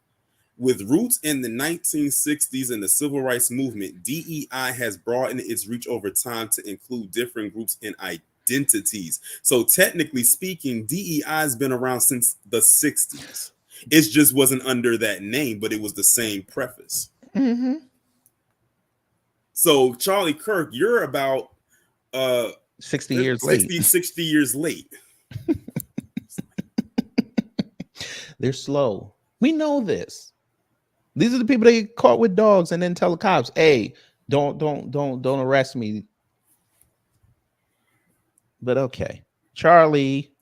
With roots in the 1960s and the civil rights movement, DEI has broadened its reach over time to include different groups and identities. So technically speaking, DEI has been around since the 60s. It just wasn't under that name, but it was the same preface. Mm-hmm. So Charlie Kirk, you're about 60 years late. 60 years late. They're slow. We know this. These are the people that get caught with dogs and then tell the cops, "Hey, don't arrest me." But okay, Charlie,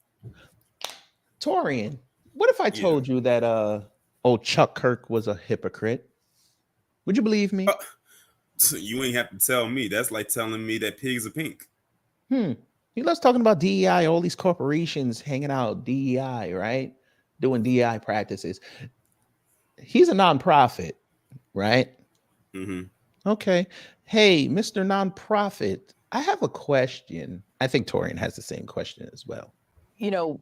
Torian, what if I told you that old Chuck Kirk was a hypocrite? Would you believe me? So you ain't have to tell me. That's like telling me that pigs are pink. He loves talking about DEI, all these corporations hanging out DEI, right? Doing DEI practices. He's a nonprofit, right? Mm-hmm. Okay. Hey, Mr. Nonprofit, I have a question. I think Torian has the same question as well. You know,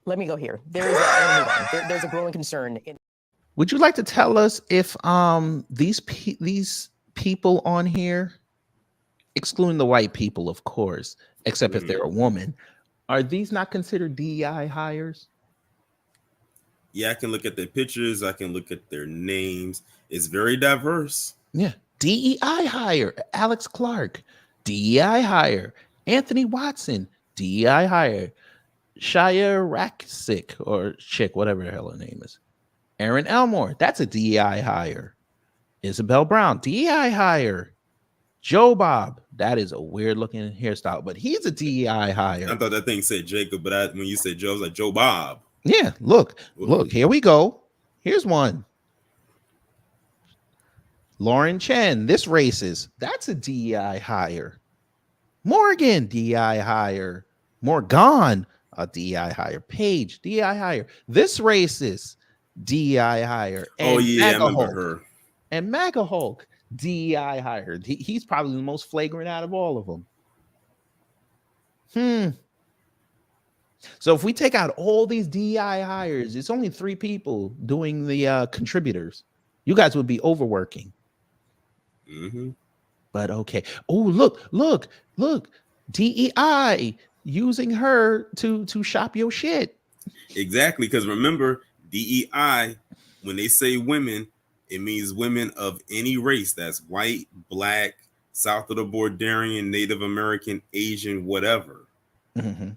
let me go here. There's a growing concern. Would you like to tell us if these people on here, excluding the white people, of course, except if they're a woman, are these not considered DEI hires? Yeah, I can look at their pictures. I can look at their names. It's very diverse. Yeah. DEI hire, Alex Clark. DEI hire, Anthony Watson. DEI hire, Shia Raksick or Chick, whatever the hell her name is. Aaron Elmore, that's a DEI hire. Isabel Brown, DEI hire. Joe Bob, that is a weird looking hairstyle, but he's a DEI hire. I thought that thing said Jacob, but when you said Joe, I was like Joe Bob. Yeah, look, here we go. Here's one. Lauren Chen, this racist. That's a DEI hire. Morgan, DEI hire. Morgan, a DEI hire. Page, DEI hire. This racist, DEI hire. And oh yeah, MAGA I remember Hulk. her. And MAGA Hulk, DEI hire. He's probably the most flagrant out of all of them. So if we take out all these DEI hires, it's only 3 people doing the contributors. You guys would be overworking. Mm-hmm. But okay. Oh, look. DEI using her to shop your shit. Exactly, because remember, DEI, when they say women, it means women of any race. That's white, black, south of the Borderian, Native American, Asian, whatever. Mm-hmm.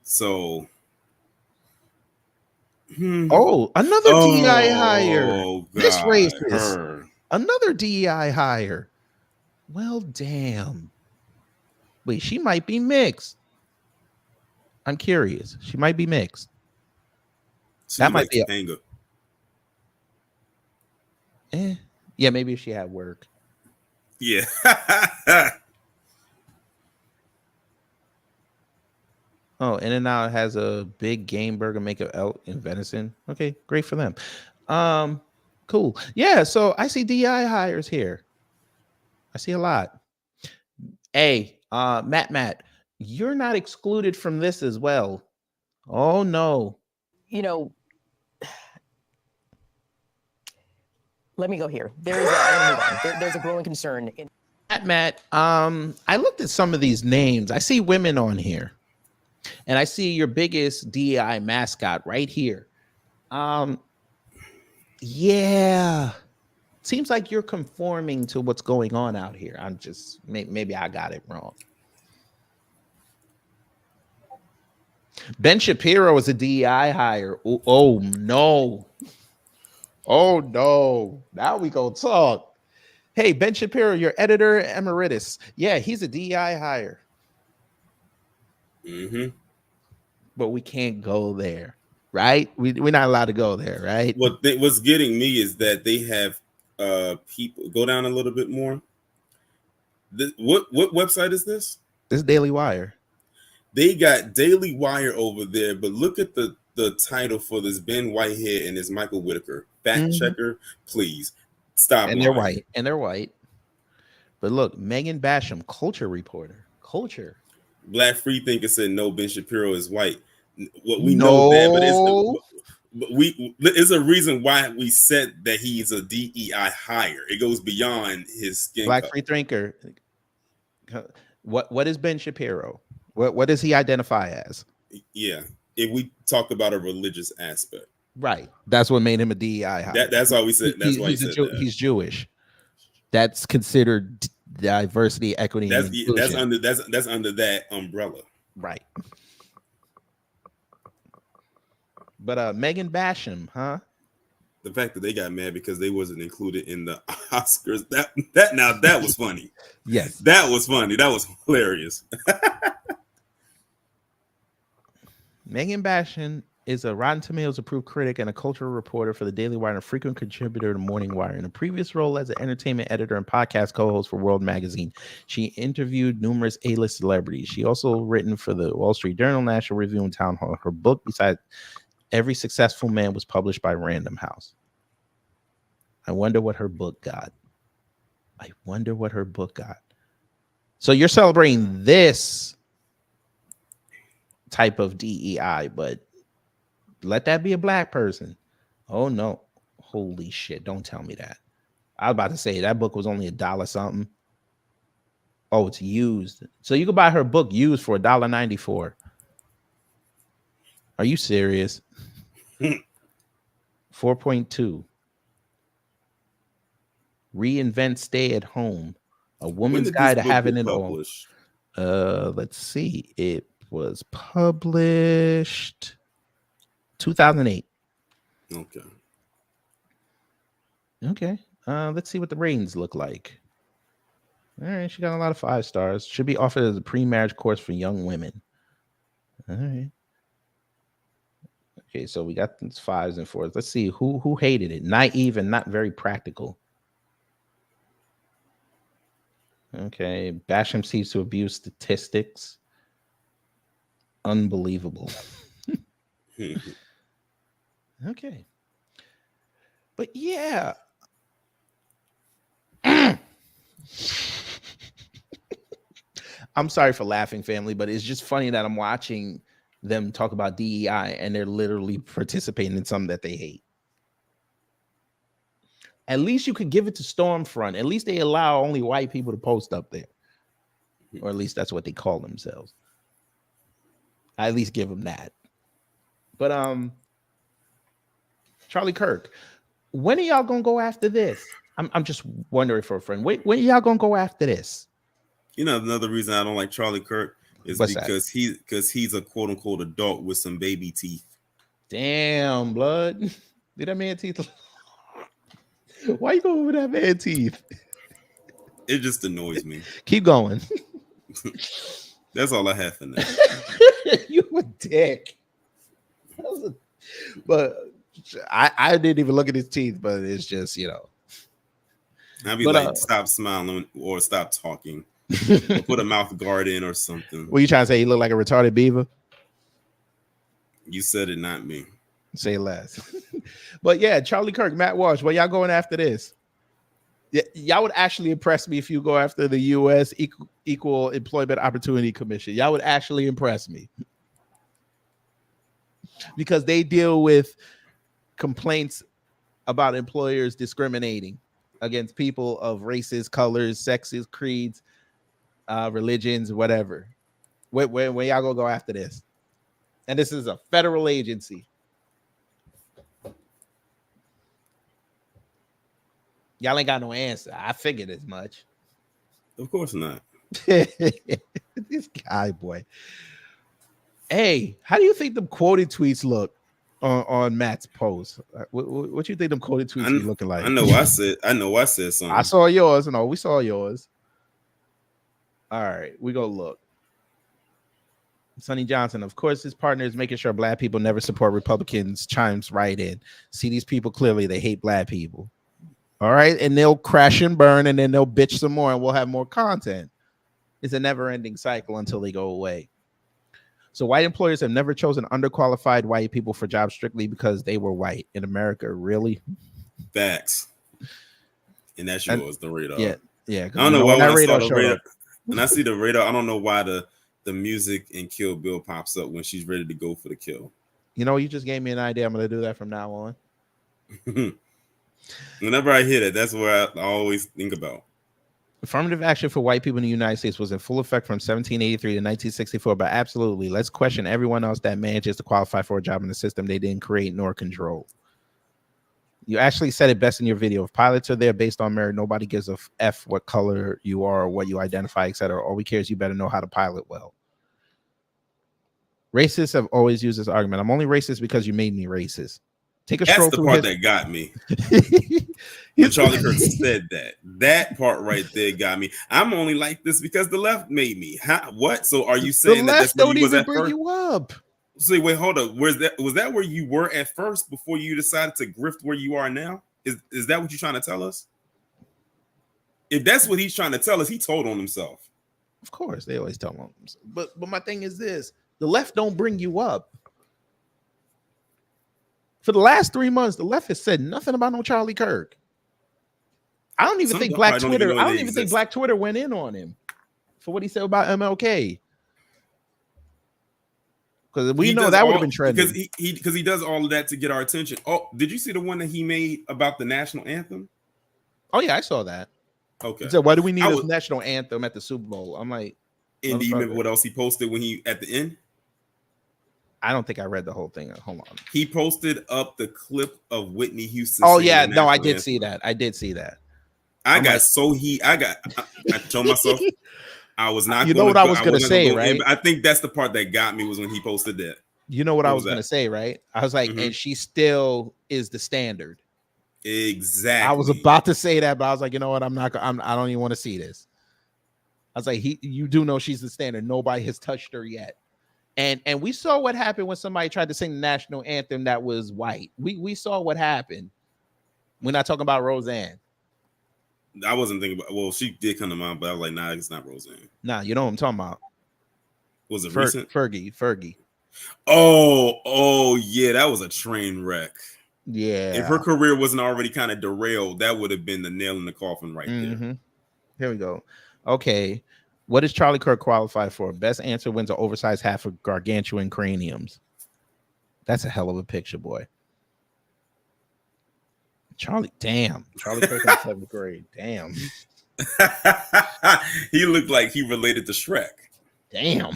So, oh, another DEI hire. God, this racist. her. Another DEI hire. Well, damn. Wait, she might be mixed. I'm curious. She might be mixed. That might be anger. Yeah, maybe if she had work. Yeah. Oh, In-N-Out has a big game burger maker out in venison. Okay, great for them. Cool. Yeah, so I see DI hires here. I see a lot. Hey, Matt, you're not excluded from this as well. Oh no. You know, let me go here. There's a growing concern. Matt, I looked at some of these names. I see women on here. And I see your biggest DEI mascot right here. Yeah. Seems like you're conforming to what's going on out here. I'm just, maybe I got it wrong. Ben Shapiro is a DEI hire. Oh no. Oh no. Now we go talk. Hey, Ben Shapiro, your editor emeritus. Yeah, he's a DEI hire. Mm-hmm. But we can't go there, right? We're not allowed to go there, right? What's getting me is that they have people go down a little bit more. What website is this? This is Daily Wire. They got Daily Wire over there, but look at the title for this Ben Whitehead and this Michael Whitaker. Fact checker, please stop. And they're white. But look, Megan Basham, culture reporter. Culture. Black Freethinker said no, Ben Shapiro is white. What we know that, but it's a reason why we said that he's a DEI hire. It goes beyond his skin. Black Freethinker. What is Ben Shapiro? What does he identify as? Yeah. if we talk about a religious aspect. Right. That's what made him a DEI hire. That's why we said. That's why he's Jewish. That's considered diversity, equity, and inclusion. That's under that umbrella. Right. But Megan Basham, huh? The fact that they got mad because they wasn't included in the Oscars, that was funny. Yes. That was funny. That was hilarious. Megan Basham is a Rotten Tomatoes approved critic and a cultural reporter for the Daily Wire and a frequent contributor to Morning Wire. In a previous role as an entertainment editor and podcast co-host for World Magazine, she interviewed numerous A-list celebrities. She also written for the Wall Street Journal, National Review, and Town Hall. Her book, besides Every Successful Man, was published by Random House. I wonder what her book got. So you're celebrating this type of DEI, but let that be a black person. Oh no. Holy shit. Don't tell me that. I was about to say that book was only $1 something. Oh, it's used. So you can buy her book used for $1.94. Are you serious? 4.2. Reinvent Stay at Home. A Woman's Guide to Having It All. Let's see. It was published 2008. Okay. Let's see what the ratings look like. All right, she got a lot of 5 stars. Should be offered as a pre-marriage course for young women. All right. Okay, so we got 5s and 4s. Let's see who hated it. Naive and not very practical. Okay, Basham seems to abuse statistics. Unbelievable. Okay. But yeah. I'm sorry for laughing, family, but it's just funny that I'm watching them talk about DEI and they're literally participating in something that they hate. At least you could give it to Stormfront. At least they allow only white people to post up there. Or at least that's what they call themselves. I at least give them that. But Charlie Kirk, when are y'all gonna go after this? I'm just wondering for a friend. When are y'all gonna go after this? You know, another reason I don't like Charlie Kirk is because he's a quote unquote adult with some baby teeth. Damn, blood. Did that man teeth? Why you going with that man teeth? It just annoys me. Keep going. That's all I have for now. You a dick. But I didn't even look at his teeth, but it's just, you know. I'd be like, stop smiling or stop talking. Or put a mouth guard in or something. What you trying to say? He look like a retarded beaver? You said it, not me. Say less. But yeah, Charlie Kirk, Matt Walsh, well, y'all going after this? Y'all would actually impress me if you go after the U.S. Equal Employment Opportunity Commission. Y'all would actually impress me. Because they deal with complaints about employers discriminating against people of races, colors, sexes, creeds, religions, whatever. When y'all gonna go after this? And this is a federal agency. Y'all ain't got no answer. I figured as much. Of course not. This guy, boy. Hey, how do you think them quoted tweets look on Matt's post? What you think them quoted tweets be looking like? I know I said something. I saw yours. No, we saw yours. All right, we go look. Sonny Johnson, of course, his partner is making sure black people never support Republicans, chimes right in. See, these people clearly, they hate black people. All right, and they'll crash and burn, and then they'll bitch some more, and we'll have more content. It's a never-ending cycle until they go away. So white employers have never chosen underqualified white people for jobs strictly because they were white. In America, really? Facts. And that's yours, the radar. Yeah. I don't know why when I saw the radar, when I see the radar, I don't know why the music in Kill Bill pops up when she's ready to go for the kill. You know, you just gave me an idea. I'm going to do that from now on. Whenever I hear that, that's where I always think about. Affirmative action for white people in the United States was in full effect from 1783 to 1964, but absolutely, let's question everyone else that manages to qualify for a job in the system they didn't create nor control. You actually said it best in your video. If pilots are there based on merit, nobody gives a F what color you are or what you identify, etc. All we care is you better know how to pilot well. Racists have always used this argument. I'm only racist because you made me racist. Take a stroll That's the through part that got me. When Charlie Kirk said that part right there got me. I'm only like this because the left made me. What? So are you saying the that left that's where don't you was even at bring first? you up? So wait, hold up. Was that where you were at first before you decided to grift where you are now? Is that what you're trying to tell us? If that's what he's trying to tell us, he told on himself. Of course, they always tell on themselves. But my thing is this: the left don't bring you up. For the last 3 months, the left has said nothing about no Charlie Kirk. I don't even think Black Twitter. I don't even think Black Twitter went in on him for what he said about MLK. Because we know that would have been trending. Because he does all of that to get our attention. Oh, did you see the one that he made about the national anthem? Oh yeah, I saw that. Okay. So why do we need a national anthem at the Super Bowl? I'm like, and do you remember what else he posted when he at the end? I don't think I read the whole thing. Hold on. He posted up the clip of Whitney Houston. Oh yeah, no, I did see that. I did see that. I told myself I was not. You know what I was gonna say, right? I think that's the part that got me was when he posted that. You know what I was gonna say, right? I was like, and she still is the standard. Exactly. I was about to say that, but I was like, you know what? I don't even want to see this. I was like, you do know she's the standard. Nobody has touched her yet. And we saw what happened when somebody tried to sing the national anthem that was white. We saw what happened. We're not talking about Roseanne. I wasn't thinking about. Well, she did come to mind, but I was like, nah, it's not Roseanne. Nah, you know what I'm talking about. Was it recent? Fergie. Oh, yeah, that was a train wreck. Yeah. If her career wasn't already kind of derailed, that would have been the nail in the coffin right there. Here we go. Okay. What does Charlie Kirk qualify for? Best answer wins an oversized hat for gargantuan craniums. That's a hell of a picture, boy. Charlie Kirk in 7th grade. Damn. He looked like he related to Shrek. Damn.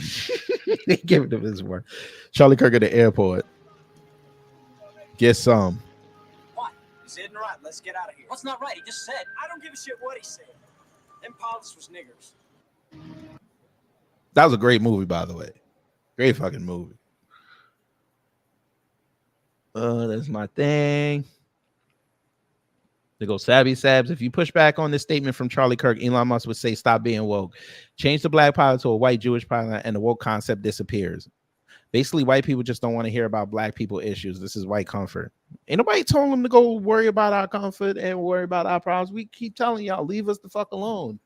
They give it to his word. Charlie Kirk at the airport. Get some. What? He's hitting right. Let's get out of here. What's not right? He just said. I don't give a shit what he said. Them pilots was niggers. That was a great movie, by the way. Great fucking movie. That's my thing. They go, Sabby Sabs. If you push back on this statement from Charlie Kirk, Elon Musk would say, stop being woke. Change the black pilot to a white Jewish pilot, and the woke concept disappears. Basically, white people just don't want to hear about black people issues. This is white comfort. Ain't nobody told them to go worry about our comfort and worry about our problems. We keep telling y'all, leave us the fuck alone.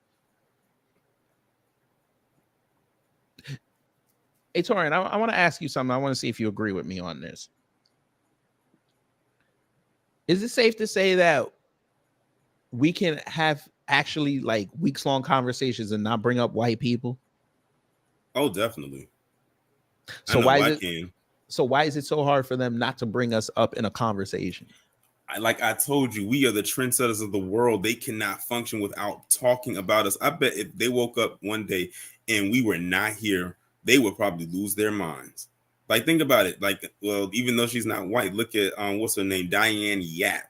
Hey, Torian, I want to ask you something. I want to see if you agree with me on this. Is it safe to say that we can have actually like weeks-long conversations and not bring up white people? Oh, definitely. So why is it so hard for them not to bring us up in a conversation? Like I told you, we are the trendsetters of the world. They cannot function without talking about us. I bet if they woke up one day and we were not here, they would probably lose their minds. Like, think about it. Like, well, even though she's not white, look at what's her name, Diane Yap.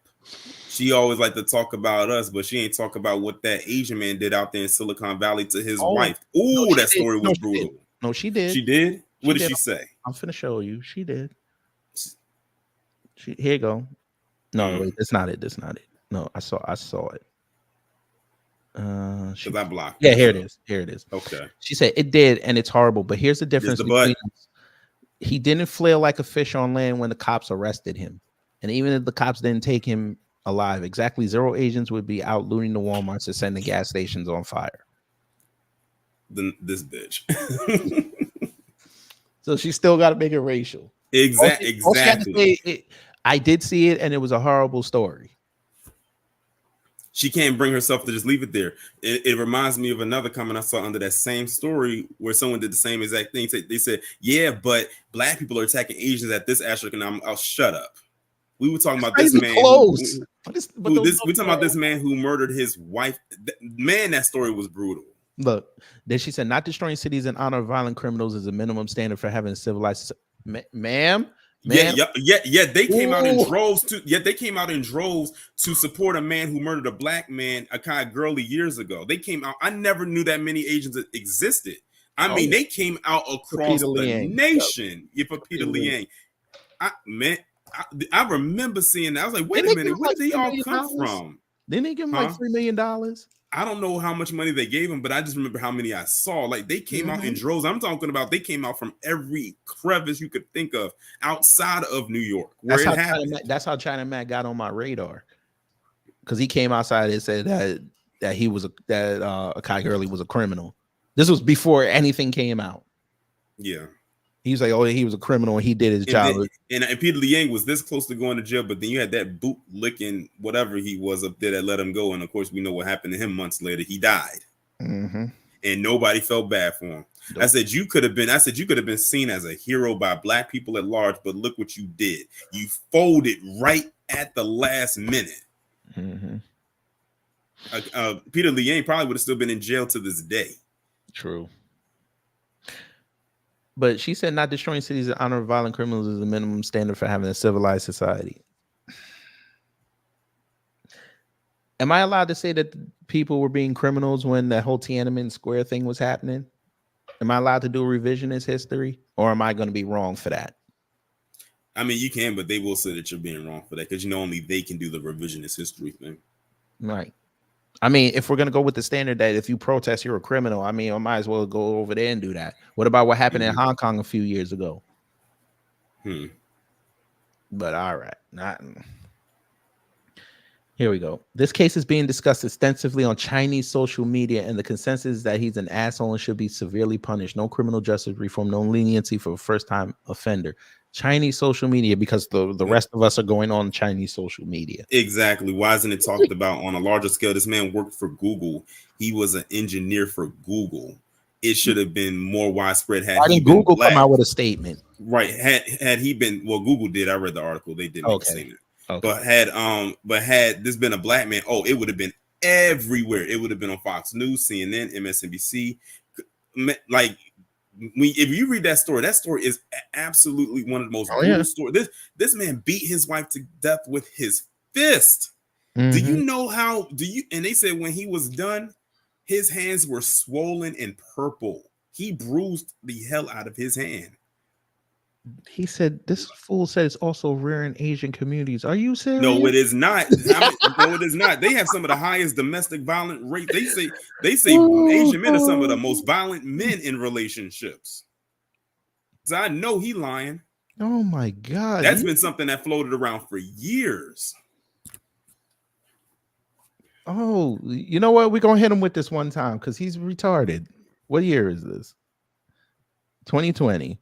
She always like to talk about us, but she ain't talk about what that Asian man did out there in Silicon Valley to his wife. Ooh, no, that story was brutal. No, she did. She did. What did she say? I'm finna show you. She did. Here you go. No, wait, that's not it. That's not it. No, I saw it. Because I blocked. Yeah, here it is. Here it is. Okay. She said it did, and it's horrible. But here's the difference between he didn't flail like a fish on land when the cops arrested him, and even if the cops didn't take him alive, exactly 0 agents would be out looting the Walmarts and setting the gas stations on fire. This bitch. So she still got to make it racial. Exactly. I did see it, and it was a horrible story. She can't bring herself to just leave it there. It reminds me of another comment I saw under that same story where someone did the same exact thing. They said, yeah, but black people are attacking Asians at this asterisk, and I'll shut up. We were talking about this man. We're talking about this man who murdered his wife. Man, that story was brutal. Look, then she said, not destroying cities in honor of violent criminals is a minimum standard for having a civilized. Ma'am. Yeah. They came out in droves to support a man who murdered a black man, a kind of girly years ago. They came out. I never knew that many Asians existed. I mean, they came out across the nation. Yeah, for Peter Liang. I remember seeing that. I was like, wait a minute, where did they all come from? Didn't they give him like $3 million? I don't know how much money they gave him, but I just remember how many I saw. Like they came out in droves. I'm talking about they came out from every crevice you could think of outside of New York. That's how China Matt got on my radar, because he came outside and said that he was Akai Gurley was a criminal. This was before anything came out. Yeah. He was like, oh, he was a criminal and he did his job. And Peter Liang was this close to going to jail, but then you had that boot licking whatever he was up there that let him go. And of course, we know what happened to him months later. He died. And nobody felt bad for him. Nope. I said you could have been seen as a hero by black people at large, but look what you did. You folded right at the last minute. Peter Liang probably would have still been in jail to this day. True. But she said not destroying cities in honor of violent criminals is the minimum standard for having a civilized society. Am I allowed to say that people were being criminals when that whole Tiananmen Square thing was happening? Am I allowed to do a revisionist history, or am I going to be wrong for that? I mean, you can, but they will say that you're being wrong for that because only they can do the revisionist history thing. Right. I mean, if we're going to go with the standard that if you protest, you're a criminal, I mean, I might as well go over there and do that. What about what happened in Hong Kong a few years ago? But all right. Here we go. This case is being discussed extensively on Chinese social media, and the consensus is that he's an asshole and should be severely punished. No criminal justice reform, no leniency for a first-time offender. Chinese social media, because the rest of us are going on Chinese social media. Exactly. Why isn't it talked about on a larger scale? This man worked for Google. He was an engineer for Google. It should have been more widespread. Why didn't Google come out with a statement? Right. Had he been, well, Google did. I read the article. They did make a statement. Okay. But had this been a black man, it would have been everywhere. It would have been on Fox News, CNN, MSNBC. Like, if you read that story is absolutely one of the most brutal stories. This man beat his wife to death with his fist. Do you know how? And they said when he was done, his hands were swollen and purple. He bruised the hell out of his hand. He said, this fool said it's also rare in Asian communities. Are you serious? No, it is not. No, it is not. They have some of the highest domestic violent rates. They say Asian men are some of the most violent men in relationships. So I know he lying. Oh my God. That's been something that floated around for years. Oh, you know what? We're going to hit him with this one time because he's retarded. What year is this? 2020.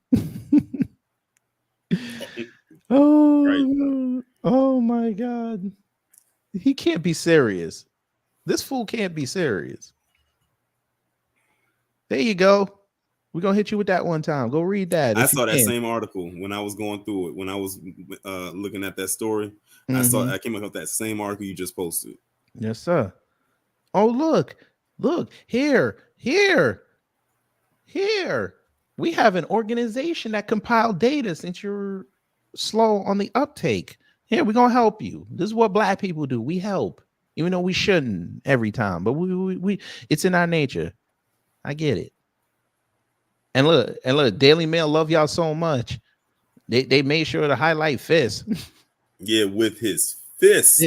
Oh my God. He can't be serious. This fool can't be serious. There you go. We're gonna hit you with that one time. Go read that. I saw that same article when I was going through it, when I was looking at that story. I came up with that same article you just posted. Yes, sir. Oh, look here. We have an organization that compiled data since you're slow on the uptake. Here, we're gonna help you. This is what black people do. We help, even though we shouldn't every time, but we it's in our nature. I get it. And look, Daily Mail love y'all so much. They made sure to highlight Fist. Yeah, with his fist.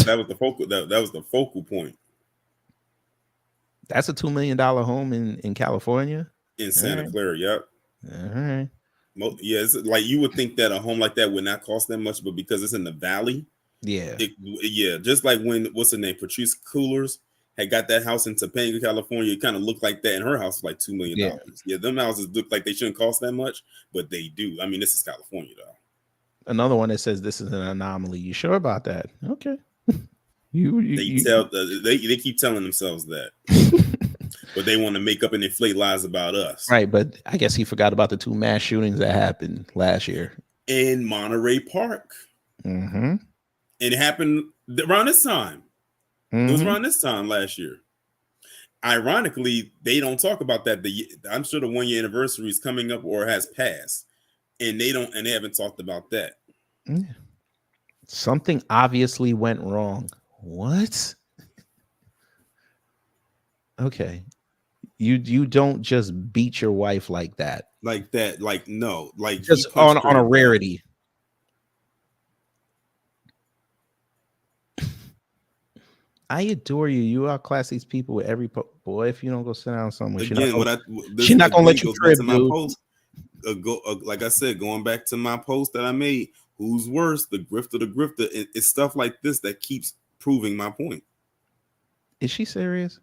That was the focal. That was the focal point. That's a $2 million home in California. In Santa Clara, yep. All right. Yeah, it's like you would think that a home like that would not cost that much, but because it's in the valley, just like when what's her name, Patrice Coolers had got that house in Topanga, California, it kind of looked like that, and her house was like $2 million. Yeah, them houses look like they shouldn't cost that much, but they do. I mean, this is California though. Another one that says this is an anomaly. You sure about that? Okay. They keep telling themselves that. But they want to make up and inflate lies about us. Right, but I guess he forgot about the 2 mass shootings that happened last year. In Monterey Park. And it happened around this time. It was around this time last year. Ironically, they don't talk about that. I'm sure the 1 year anniversary is coming up or has passed, and they haven't talked about that. Something obviously went wrong. What? Okay. You don't just beat your wife like that. Like that. Like, no. Like, just on a rarity. I adore you. You outclass these people with every boy. If you don't go sit down somewhere, she's not gonna let you trip, dude. Like I said, going back to my post that I made, who's worse, the grifter, it's stuff like this that keeps proving my point. Is she serious?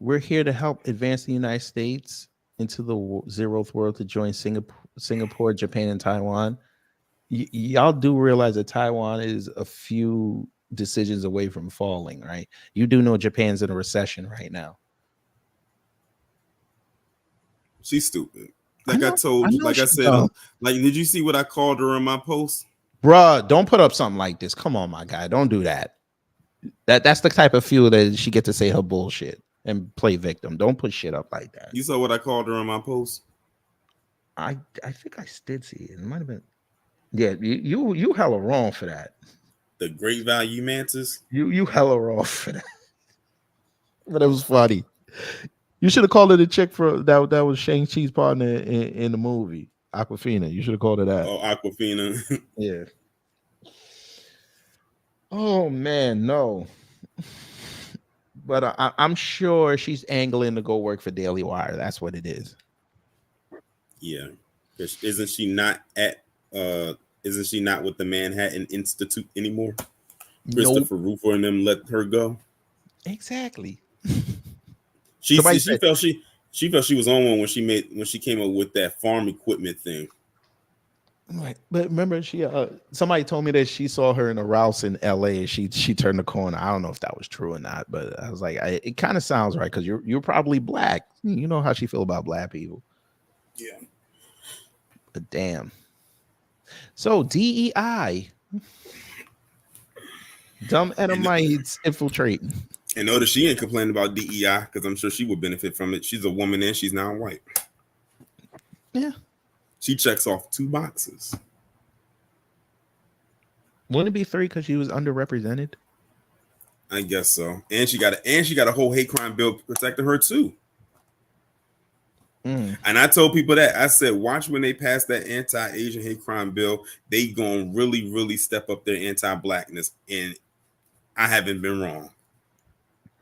We're here to help advance the United States into the zeroth world to join Singapore, Japan, and Taiwan. Y'all do realize that Taiwan is a few decisions away from falling, right? You do know Japan's in a recession right now. She's stupid. Like I told you, like I said, like, did you see what I called her in my post? Bruh, don't put up something like this. Come on, my guy. Don't do that. That's the type of fuel that she get to say her bullshit and play victim. Don't put shit up like that. You saw what I called her in my post? I think I did see it. It might have been. Yeah, you hella wrong for that. The great value mantis. You hella wrong for that. But it was funny. You should have called her the chick for that was Shang-Chi's partner in the movie, Aquafina. You should have called her that. Oh, Aquafina. Yeah. Oh man, no. But I'm sure she's angling to go work for Daily Wire. That's what it is. Yeah. Isn't she not with the Manhattan Institute anymore? Christopher Rufo and them let her go. Exactly. She felt she was on one when she came up with that farm equipment thing. Right. But remember, somebody told me that she saw her in a Rouse in LA and she turned the corner. I don't know if that was true or not, but I was like, it kind of sounds right because you're probably black. You know how she feel about black people. Yeah. But damn. So DEI. Dumb Edomites infiltrating. And notice she ain't complaining about DEI because I'm sure she would benefit from it. She's a woman and she's now white. Yeah. She checks off 2 boxes. Wouldn't it be 3 because she was underrepresented? I guess so. And she got a whole hate crime bill protecting her too. And I told people that. I said, watch when they pass that anti-Asian hate crime bill, they gonna really, really step up their anti-blackness. And I haven't been wrong.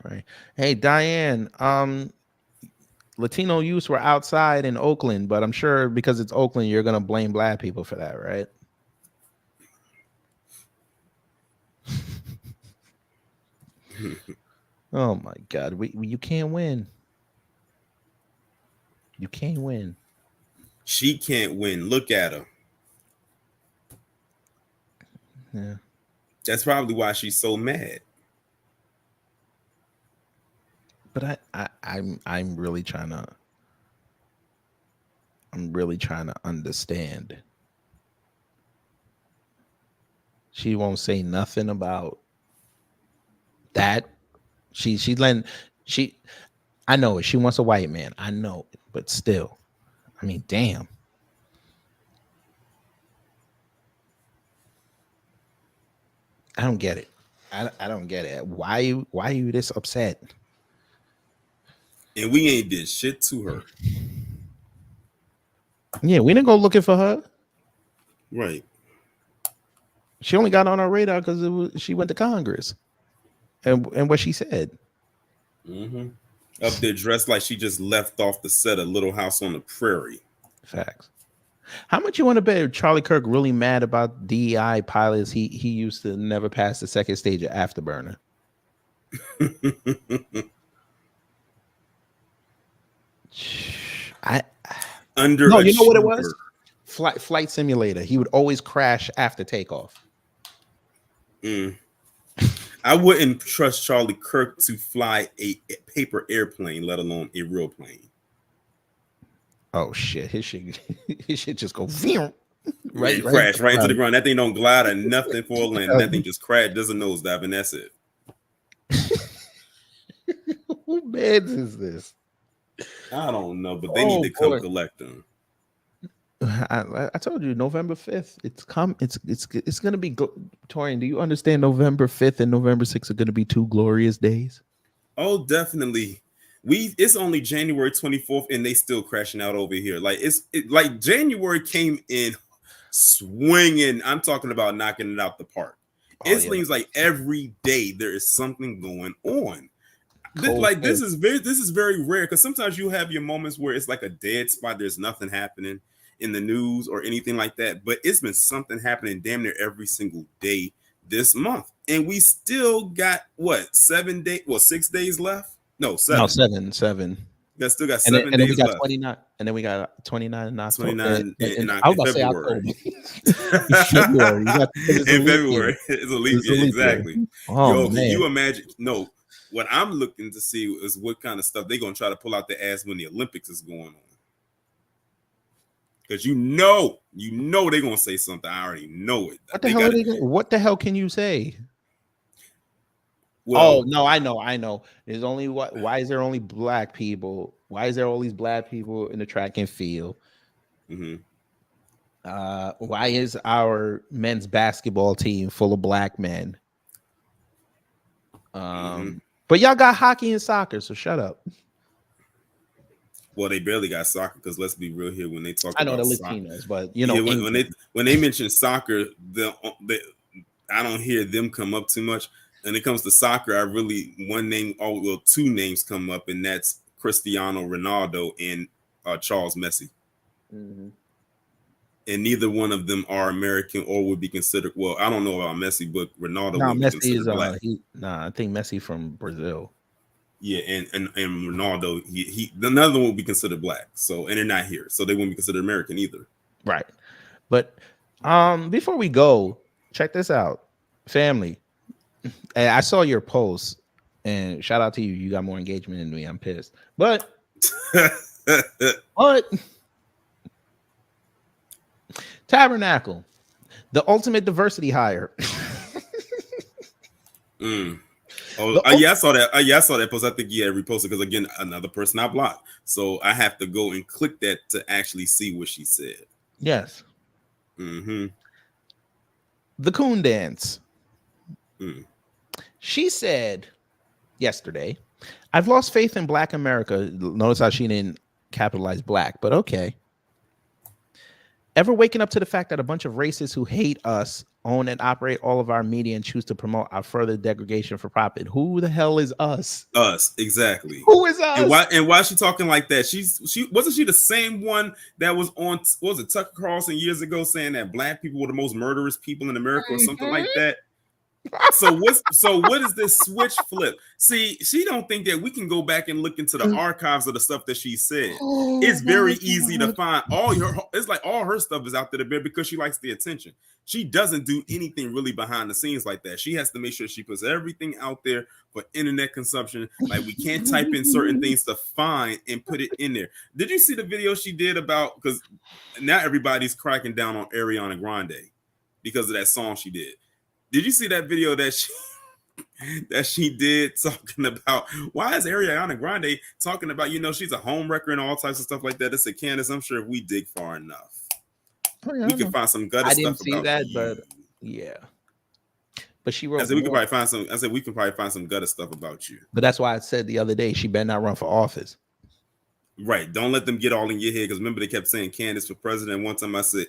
Right. Hey, Diane, Latino youths were outside in Oakland, but I'm sure because it's Oakland, you're gonna blame black people for that, right? Oh my God, you can't win. You can't win. She can't win. Look at her. Yeah. That's probably why she's so mad. But I'm really trying to understand. She won't say nothing about that. I know it. She wants a white man. I know it, but still, I mean, damn. I don't get it. I don't get it. Why are you this upset? And we ain't did shit to her. Yeah, we didn't go looking for her. Right. She only got on our radar because she went to Congress. And what she said. Mm-hmm. Up there dressed like she just left off the set of Little House on the Prairie. Facts. How much you want to bet Charlie Kirk really mad about DEI pilots? He used to never pass the second stage of Afterburner. No, you know what it was? Flight simulator. He would always crash after takeoff. I wouldn't trust Charlie Kirk to fly a paper airplane, let alone a real plane. Oh shit! His shit just go. Vroom. Right, crash right into the ground. That thing don't glide or nothing for a land. That thing just crash, does a nosedive, and that's it. Who meds is this? I don't know, but they need to come collect them. I told you November 5th. It's gonna be Torian. Do you understand November 5th and November 6th are gonna be two glorious days? Oh, definitely. It's only January 24th and they still crashing out over here. Like like January came in swinging. I'm talking about knocking it out the park. It seems like every day there is something going on. This is very rare because sometimes you have your moments where it's like a dead spot. There's nothing happening in the news or anything like that, but it's been something happening damn near every single day this month, and we still got 6 days left. No, 7. No, 7. We still got 7 days we got left. 29, and then we got 29 in October. 29 in I was about to say February. February. In February, it's a leap year, exactly. Oh, can you imagine? No, what I'm looking to see is what kind of stuff they're gonna try to pull out the ass when the Olympics is going on. Because you know they're gonna say something. I already know it. What the hell can you say? Well, no, I know. There's only why is there only black people? Why is there all these black people in the track and field? Mm-hmm. Why is our men's basketball team full of black men? But y'all got hockey and soccer, so shut up. Well, they barely got soccer because let's be real here. When they talk, I know about the soccer, Latinos, but when they mention soccer, I don't hear them come up too much. When it comes to soccer, two names come up, and that's Cristiano Ronaldo and Charles Messi. Mm-hmm. And neither one of them are American or would be considered. Well, I don't know about Messi, but Ronaldo. No, Messi is black. I think Messi from Brazil. Yeah, and Ronaldo, none of them will be considered black. So, and they're not here, so they won't be considered American either. Right. But before we go, check this out, family. I saw your post, and shout out to you. You got more engagement than me. I'm pissed, but Tabernacle, the ultimate diversity hire. I saw that. I saw that post. I think reposted because again, another person I blocked. So I have to go and click that to actually see what she said. Yes. Mm-hmm. The coon dance. She said yesterday, "I've lost faith in Black America." Notice how she didn't capitalize black, but okay. Ever waking up to the fact that a bunch of racists who hate us own and operate all of our media and choose to promote our further degradation for profit? Who the hell is us? Us, exactly. Who is us? And why is she talking like that? She wasn't she the same one that was on, what was it, Tucker Carlson years ago saying that black people were the most murderous people in America or something like that? So what is this switch flip? See, she don't think that we can go back and look into the archives of the stuff that she said. It's very easy to find all her stuff is out there because she likes the attention. She doesn't do anything really behind the scenes like that. She has to make sure she puts everything out there for internet consumption. Like we can't type in certain things to find and put it in there. Did you see the video she did about, because now everybody's cracking down on Ariana Grande because of that song she did. Did you see that video that she did talking about why is Ariana Grande talking about, she's a homewrecker and all types of stuff like that? It's a Candace. I'm sure if we dig far enough, we can find some gutter stuff. I didn't see that, but yeah. But she wrote. I said we can probably find some gutter stuff about you. But that's why I said the other day she better not run for office. Right. Don't let them get all in your head, because remember they kept saying Candace for president. One time I said,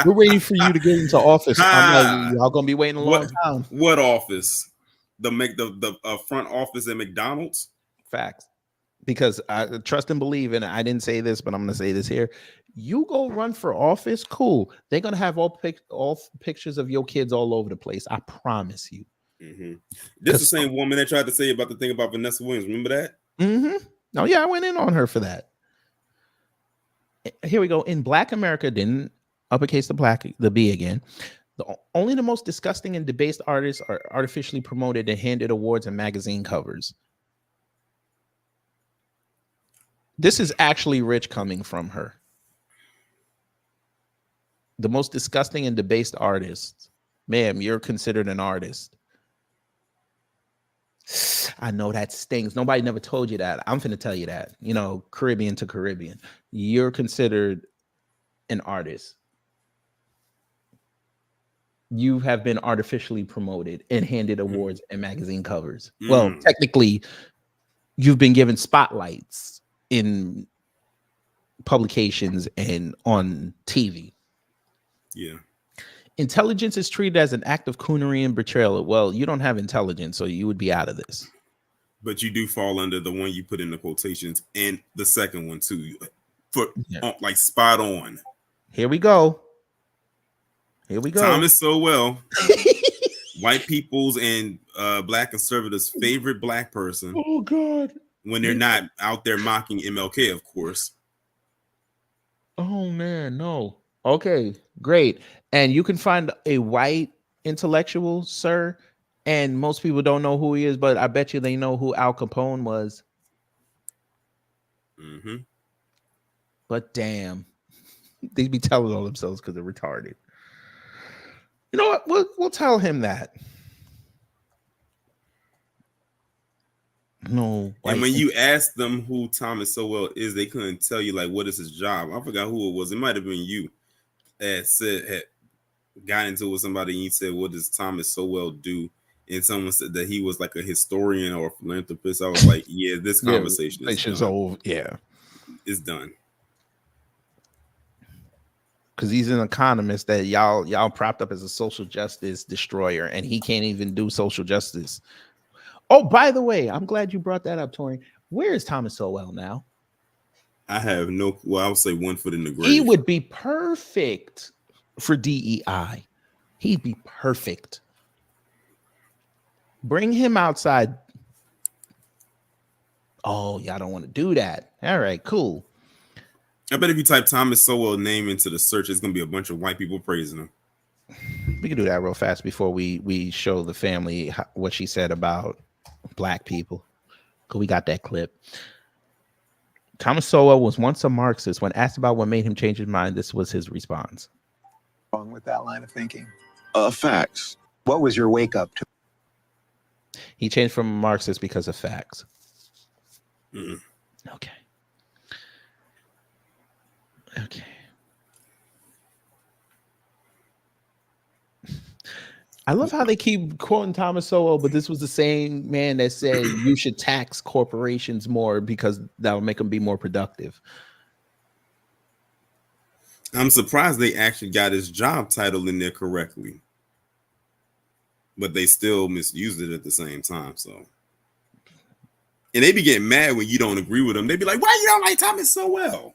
we're waiting for you to get into office. I'm like, y'all gonna be waiting a long time. What office? The front office at McDonald's? Facts. Because I trust and believe, and I didn't say this, but I'm gonna say this here. You go run for office, cool. They're gonna have all pictures of your kids all over the place. I promise you. Mm-hmm. This is the same woman that tried to say about the thing about Vanessa Williams. Remember that? Mm-hmm. Oh, yeah, I went in on her for that. Here we go. In Black America, didn't uppercase the B again. Only the most disgusting and debased artists are artificially promoted and handed awards and magazine covers. This is actually rich coming from her. the most disgusting and debased artists. Ma'am, you're considered an artist. I know that stings. Nobody never told you that. I'm finna tell you that. You know, Caribbean to Caribbean. You're considered an artist. You have been artificially promoted and handed awards and magazine covers. Well, technically, you've been given spotlights in publications and on TV. Yeah. Intelligence is treated as an act of coonery and betrayal. Well, you don't have intelligence, so you would be out of this. But you do fall under the one you put in the quotations and the second one too. For like spot on. Here we go. Here we go. Thomas Sowell, white people's and black conservatives' favorite black person. Oh God. When they're not out there mocking MLK, of course. Oh man, no. Okay, great. And you can find a white intellectual, sir, and most people don't know who he is, but I bet you they know who Al Capone was. Mm-hmm. But damn, they be telling on themselves because they're retarded. You know what? We'll tell him that. No. And when you ask them who Thomas Sowell is, they couldn't tell you like what is his job. I forgot who it was. It might have been you that had got into it with somebody and you said, what does Thomas Sowell do? And someone said that he was like a historian or a philanthropist. I was like, yeah, this conversation is over. Yeah. It's done. Because he's an economist that y'all propped up as a social justice destroyer, and he can't even do social justice. Oh, by the way, I'm glad you brought that up, Tori. Where is Thomas Sowell now? I have no. Well, I would say 1 foot in the grave. He would be perfect for DEI. He'd be perfect. Bring him outside. Oh, y'all don't want to do that. All right, cool. I bet if you type Thomas Sowell name into the search, it's gonna be a bunch of white people praising him. We can do that real fast before we show the family what she said about black people. Because we got that clip. Thomas Sowell was once a Marxist. When asked about what made him change his mind, this was his response. Wrong with that line of thinking. Facts. What was your wake up to? He changed from a Marxist because of facts. Okay. Okay. I love how they keep quoting Thomas Sowell, but this was the same man that said you should tax corporations more because that'll make them be more productive. I'm surprised they actually got his job title in there correctly, but they still misused it at the same time. So, and they be getting mad when you don't agree with them. They be like, "Why you don't like Thomas Sowell?"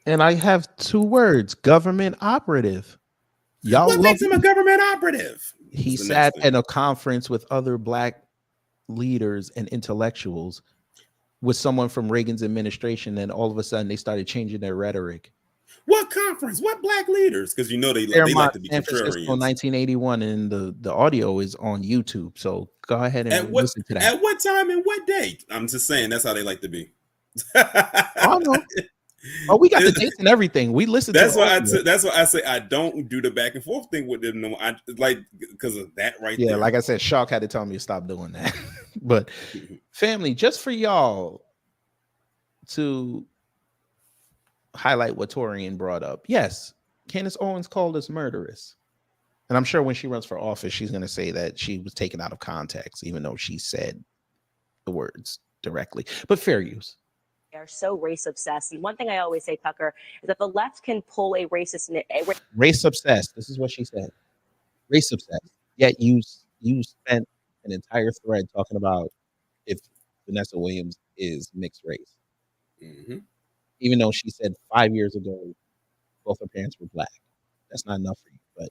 And I have 2 words: government operative. Y'all what makes him a government operative? He sat in a conference with other black leaders and intellectuals with someone from Reagan's administration, and all of a sudden they started changing their rhetoric. What conference? What black leaders? Because you know they like to be contrarians. 1981, and the audio is on YouTube. So go ahead and listen to that. At what time and what date? I'm just saying that's how they like to be. Oh, no. Oh, we got the dates and everything. We listened. That's why that's why I say I don't do the back and forth thing with them. No, I like because of that right there. Yeah, like I said, Shark had to tell me to stop doing that. But family, just for y'all to highlight what Torian brought up. Yes, Candace Owens called us murderous. And I'm sure when she runs for office, she's going to say that she was taken out of context, even though she said the words directly. But fair use. Are so race obsessed. And one thing I always say, Tucker, is that the left can pull a racist. Race obsessed. This is what she said. Race obsessed. Yet you spent an entire thread talking about if Vanessa Williams is mixed race. Mm-hmm. Even though she said 5 years ago both her parents were black. That's not enough for you.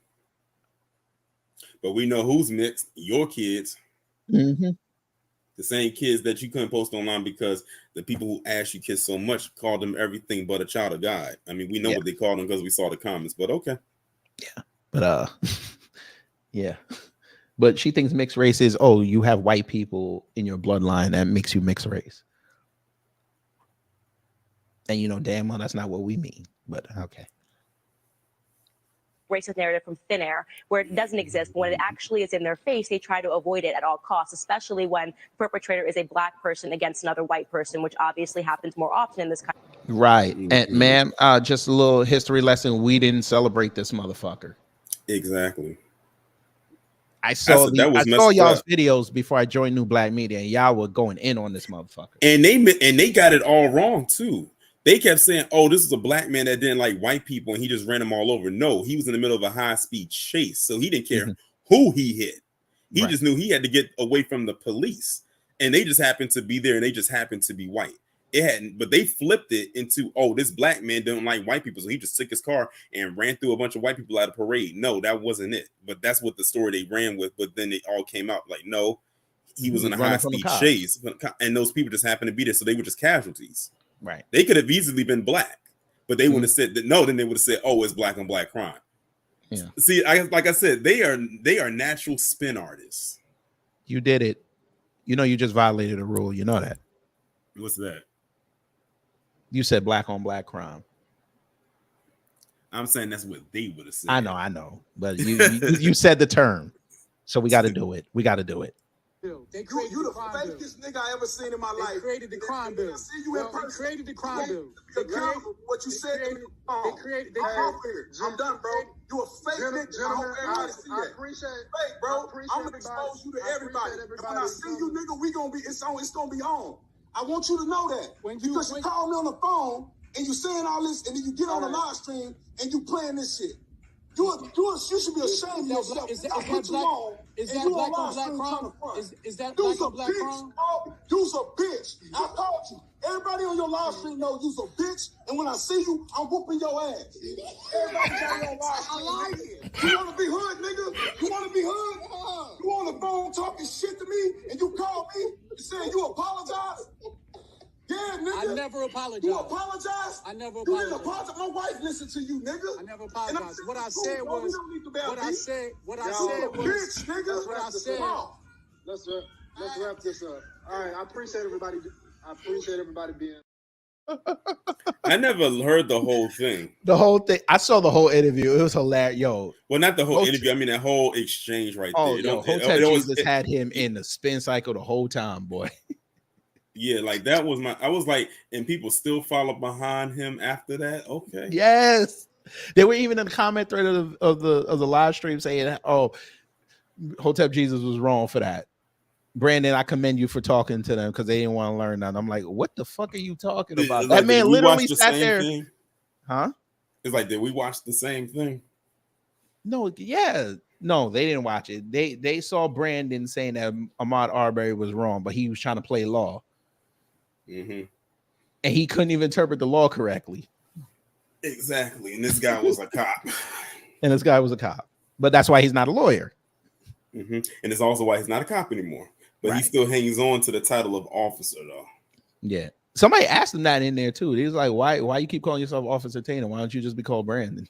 But we know who's mixed. Your kids. Mm-hmm. The same kids that you couldn't post online because the people who asked you kids so much called them everything but a child of God. I mean, we know what they called them because we saw the comments, but okay. Yeah. But yeah. But she thinks mixed race is, oh, you have white people in your bloodline that makes you mixed race. And you know damn well that's not what we mean. But okay. racist narrative from thin air where it doesn't exist. But when it actually is in their face, they try to avoid it at all costs, especially when the perpetrator is a black person against another white person, which obviously happens more often in this country. Right. And ma'am, just a little history lesson. We didn't celebrate this motherfucker. Exactly. I saw y'all's up. videos before I joined New Black Media, and y'all were going in on this motherfucker. And they got it all wrong too. They kept saying, "Oh, this is a black man that didn't like white people, and he just ran them all over." No, he was in the middle of a high-speed chase, so he didn't care who he hit. He just knew he had to get away from the police, and they just happened to be there, and they just happened to be white. It hadn't, but they flipped it into, "Oh, this black man don't like white people, so he just took his car and ran through a bunch of white people at a parade." No, that wasn't it. But that's what the story they ran with. But then it all came out like, no, he was in a high-speed chase, and those people just happened to be there, so they were just casualties. Right. They could have easily been black, but they would have said that no. Then they would have said, "Oh, it's black on black crime." Yeah. See, like I said, they are natural spin artists. You did it. You know, you just violated a rule. You know that. What's that? You said black on black crime. I'm saying that's what they would have said. I know, but you said the term, so we got to do it. We got to do it. They created you the fakest nigga I ever seen in my life. They created the crime bill. I see you in person. They created the crime bill. What you said to me. They created. I'm done, bro. You a fake nigga. I hope everybody see that. I appreciate it. Fake, bro. I'm gonna expose you to everybody. When I see you, nigga, we gonna be. It's gonna be on. I want you to know that because you call me on the phone and you saying all this, and then you get on the live stream and you playing this shit. You should be ashamed of yourself. Is that black on black crime? Is that black on black crime? You's a bitch. I told you. Everybody on your live stream knows you's a bitch, and when I see you, I'm whooping your ass. Everybody on your live stream. I like it. You want to be hood, nigga? You want to be hood? You on the phone talking shit to me, and you call me saying you apologize? Yeah, nigga. I never apologized. You apologize? I never apologized. You didn't apologize. My wife listened to you, nigga. I never apologized. What I said was, bitch, nigga. What I said. Let's wrap this up. All right, I appreciate everybody. Being. I never heard the whole thing. The whole thing. I saw the whole interview. It was hilarious. Yo. Well, not the whole interview. I mean, that whole exchange right there. Yo, Hotep Jesus had him in the spin cycle the whole time, boy. Yeah, like that was I was like, and people still follow behind him after that. Okay. Yes. They were even in the comment thread of the live stream saying, "Oh, Hotep Jesus was wrong for that. Brandon, I commend you for talking to them because they didn't want to learn that." I'm like, what the fuck are you talking about? That man literally sat there. Thing? Huh? It's like, did we watch the same thing? No, yeah. No, they didn't watch it. They saw Brandon saying that Ahmaud Arbery was wrong, but he was trying to play law. And he couldn't even interpret the law correctly. Exactly. And this guy was a cop. But that's why he's not a lawyer. And it's also why he's not a cop anymore. But he still hangs on to the title of officer, though. Yeah. Somebody asked him that in there too. He was like, why you keep calling yourself Officer Tatum? Why don't you just be called Brandon?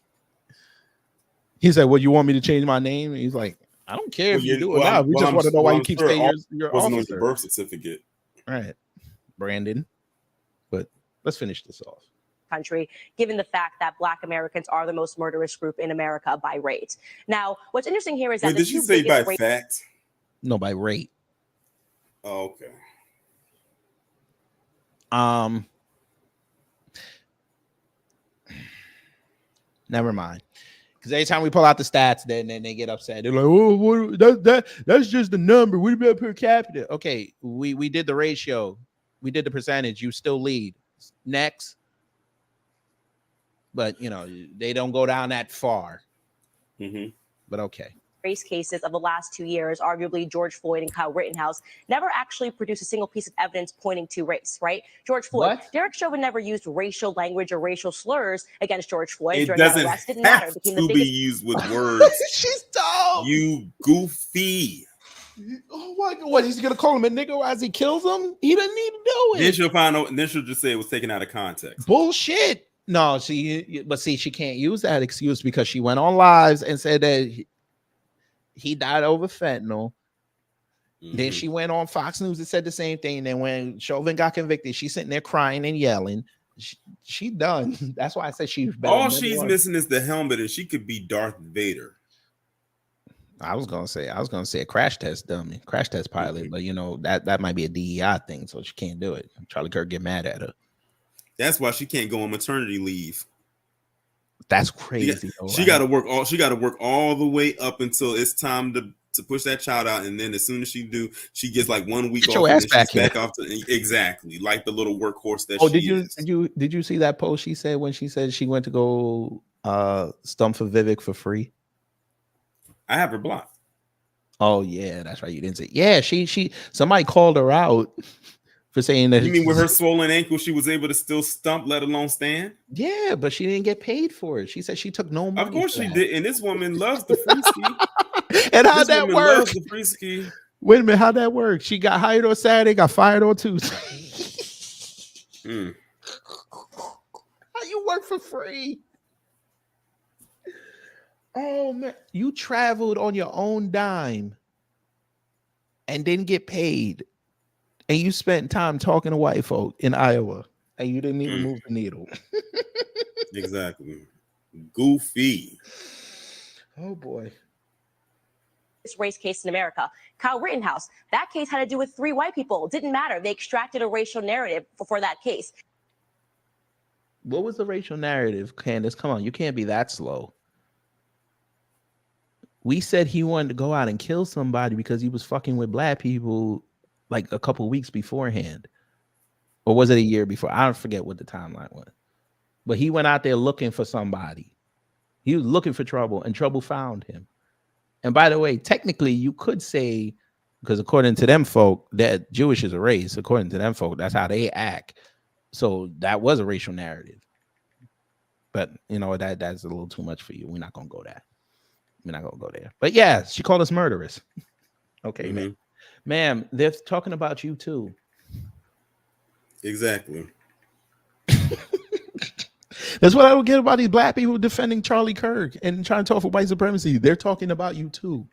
He said, well, you want me to change my name? And he's like, I don't care if you do it now. We just want to know why you keep saying your officer. On your birth certificate. Right. Brandon. But let's finish this off. Country, given the fact that Black Americans are the most murderous group in America by rate. Now, what's interesting here is that did you say by fact? No, by rate. Oh, okay. Never mind. Because every time we pull out the stats, then they get upset. They're like, "Oh, that's just the number. What about per capita?" Okay, we did the ratio, we did the percentage. You still lead. Next, but they don't go down that far. But okay. Race cases of the last 2 years, arguably George Floyd and Kyle Rittenhouse, never actually produced a single piece of evidence pointing to race, right? George Floyd, Derek Chauvin never used racial language or racial slurs against George Floyd it during that arrest. Didn't matter. It became the biggest. Be used with words. She's dumb. You goofy. Oh my God! What, he's gonna call him a nigger as he kills him? He doesn't need to do it. Then she'll find out. Then she'll just say it was taken out of context. Bullshit. No, she can't use that excuse because she went on lives and said that he died over fentanyl. Then she went on Fox News and said the same thing. And then when Chauvin got convicted, she's sitting there crying and yelling. she done. That's why I said she's better. All she's missing is the helmet, and she could be Darth Vader. I was gonna say a crash test dummy, crash test pilot, but that might be a DEI thing, so she can't do it. Charlie Kirk get mad at her. That's why she can't go on maternity leave. That's crazy. She got to work all. She got to work all the way up until it's time to push that child out, and then as soon as she do, she gets like 1 week off. Your ass back she's back off to exactly like the little workhorse that. Did you see that post she said when she said she went to go stump for Vivek for free? I have her blocked. Oh yeah, that's right. You didn't say. Yeah, she somebody called her out for saying that. You mean with her swollen ankle, she was able to still stump, let alone stand? Yeah, but she didn't get paid for it. She said she took no money. Of course she did. And this woman loves the free ski. And how'd that work? Loves the free ski. Wait a minute, how'd that work? She got hired on Saturday, got fired on Tuesday. How you work for free? Oh man, you traveled on your own dime and didn't get paid, and you spent time talking to white folk in Iowa, and you didn't even move the needle. Exactly. Goofy. Oh boy. This race case in America. Kyle Rittenhouse, that case had to do with 3 white people. It didn't matter. They extracted a racial narrative for that case. What was the racial narrative, Candace? Come on, you can't be that slow. We said he wanted to go out and kill somebody because he was fucking with black people like a couple weeks beforehand. Or was it a year before? I don't forget what the timeline was. But he went out there looking for somebody. He was looking for trouble, and trouble found him. And by the way, technically, you could say, because according to them folk, that Jewish is a race. According to them folk, that's how they act. So that was a racial narrative. But that's a little too much for you. We're not gonna go there. We're not gonna go there. But yeah, she called us murderers. Okay, ma'am, they're talking about you too. Exactly. That's what I don't get about these black people defending Charlie Kirk and trying to talk for white supremacy. They're talking about you too.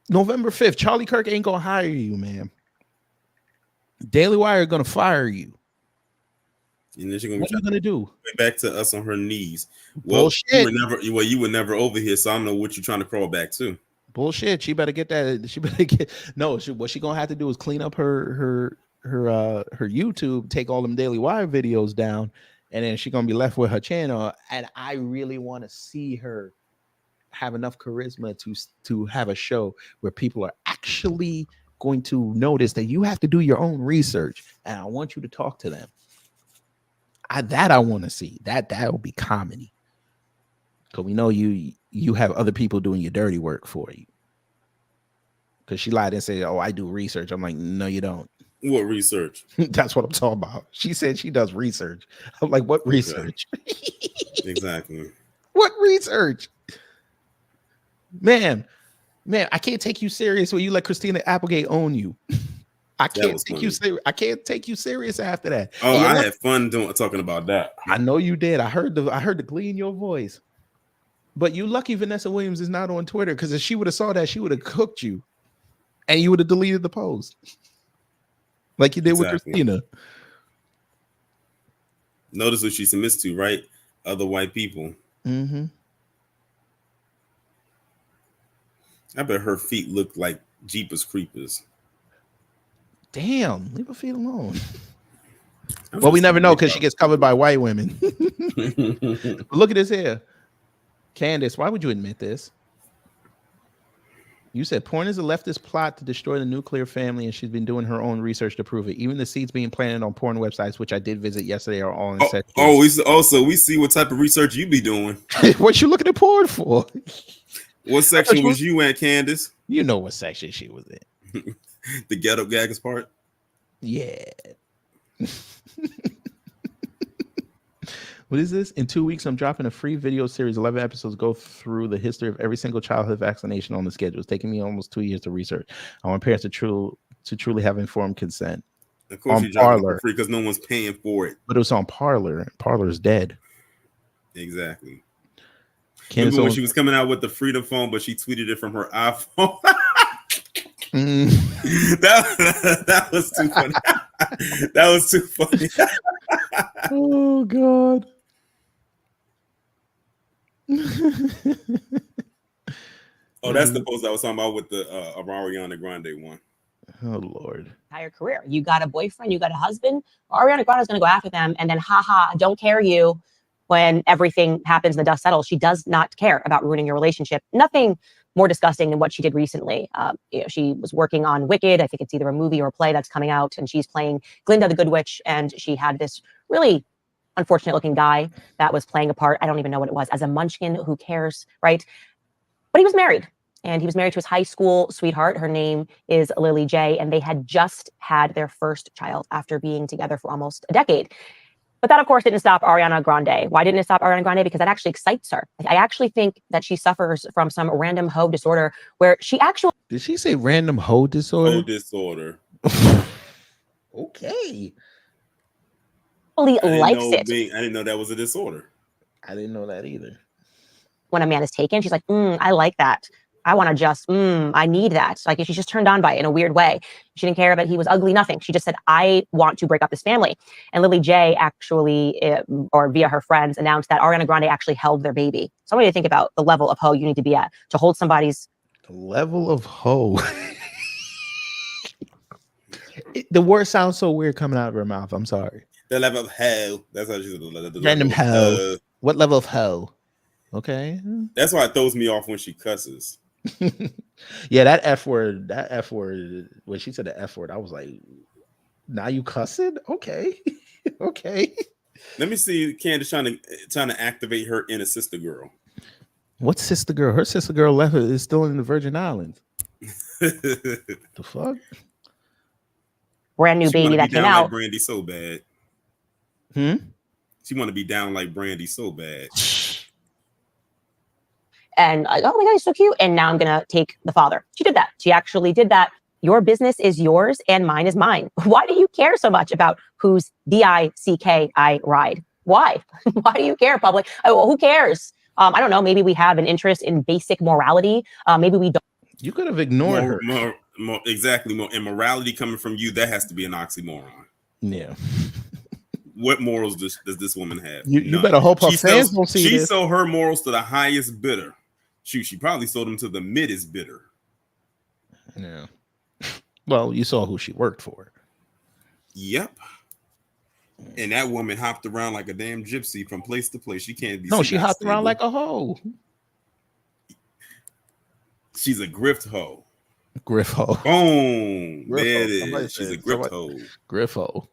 November 5th, Charlie Kirk ain't gonna hire you, man. Daily Wire gonna fire you. And then she's gonna what are you gonna do? Back to us on her knees. Well, bullshit. You were never over here, so I don't know what you're trying to crawl back to. Bullshit. She better get that. She better get what she gonna have to do is clean up her YouTube, take all them Daily Wire videos down, and then she's gonna be left with her channel. And I really want to see her have enough charisma to have a show where people are actually going to notice that you have to do your own research, and I want you to talk to them. I want to see that will be comedy, because we know you have other people doing your dirty work for you. Because she lied and said, "Oh, I do research." I'm like, no, you don't. What research? That's what I'm talking about. She said she does research. I'm like, what research? Exactly. What research? Man, I can't take you serious when you let Christina Applegate own you. I can't take you serious. I can't take you serious after that. Oh, I had fun talking about that. I know you did. I heard the glee in your voice. But you lucky Vanessa Williams is not on Twitter, because if she would have saw that, she would have cooked you, and you would have deleted the post, like you did with Christina. Notice what she submits to, right? Other white people. Mm-hmm. I bet her feet look like Jeepers Creepers. Damn, leave her feet alone. Well, we never know, because she gets covered by white women. Look at this here. Candace, why would you admit this? You said porn is a leftist plot to destroy the nuclear family, and she's been doing her own research to prove it. Even the seeds being planted on porn websites, which I did visit yesterday, are all in set. So we see what type of research you be doing. What you looking at porn for? What section was you at, Candace? You know what section she was in. The ghetto gaggers part? Yeah. What is this? In 2 weeks, I'm dropping a free video series. 11 episodes go through the history of every single childhood vaccination on the schedule. It's taking me almost 2 years to research. I want parents to truly have informed consent. Of course, you drop it for free because no one's paying for it. But it was on Parler. Parler's dead. Exactly. Remember when she was coming out with the Freedom phone, but she tweeted it from her iPhone? That was too funny. That was too funny. Oh God. Oh, that's the post I was talking about with the Ariana Grande one. Oh Lord. Entire career. You got a boyfriend, you got a husband. Ariana Grande is going to go after them, and then haha, don't care you. When everything happens and the dust settles, she does not care about ruining your relationship. Nothing more disgusting than what she did recently. She was working on Wicked. I think it's either a movie or a play that's coming out, and she's playing Glinda the Good Witch. And she had this really unfortunate looking guy that was playing a part. I don't even know what it was. As a munchkin, who cares, right? But he was married. And he was married to his high school sweetheart. Her name is Lily J. And they had just had their first child after being together for almost a decade. But that, of course, didn't stop Ariana Grande. Why didn't it stop Ariana Grande? Because that actually excites her. I actually think that she suffers from some random hoe disorder where she actually... Did she say random hoe disorder? Hoe disorder. Okay. likes it. I didn't know that was a disorder. I didn't know that either. When a man is taken, she's like, I like that. I want to just, I need that. Like, she's just turned on by it in a weird way. She didn't care that he was ugly, nothing. She just said, I want to break up this family. And Lily J actually, or via her friends, announced that Ariana Grande actually held their baby. So I want you to think about the level of hoe you need to be at to hold somebody's... The level of hoe. The word sounds so weird coming out of her mouth. I'm sorry. The level of hoe. That's how she said the random hoe. What level of hoe? Okay. That's why it throws me off when she cusses. Yeah, that F word, when she said the F word, I was like, now you cussing? Okay. Okay. Let me see Candace trying to activate her inner sister girl. What sister girl? Her sister girl left her is still in the Virgin Islands. The fuck? Brand new baby that came out. Like Brandy so bad. She want to be down like Brandy so bad. And like, oh my God, he's so cute. And now I'm going to take the father. She did that. She actually did that. Your business is yours and mine is mine. Why do you care so much about whose DICK I ride? Why? Why do you care, public? Oh, well, who cares? I don't know. Maybe we have an interest in basic morality. Maybe we don't. You could have ignored her. Exactly. And morality coming from you, that has to be an oxymoron. Yeah. What morals does this woman have? You better hope her fans don't see this. She sold her morals to the highest bidder. Shoot, she probably sold them to the middest bidder. Yeah. Well, you saw who she worked for. Yep. And that woman hopped around like a damn gypsy from place to place. She can't be. No, she hopped around like a hoe. She's a grift hoe. Griff hoe. Boom. Griff there it is. She's a grift hoe. Griff hoe.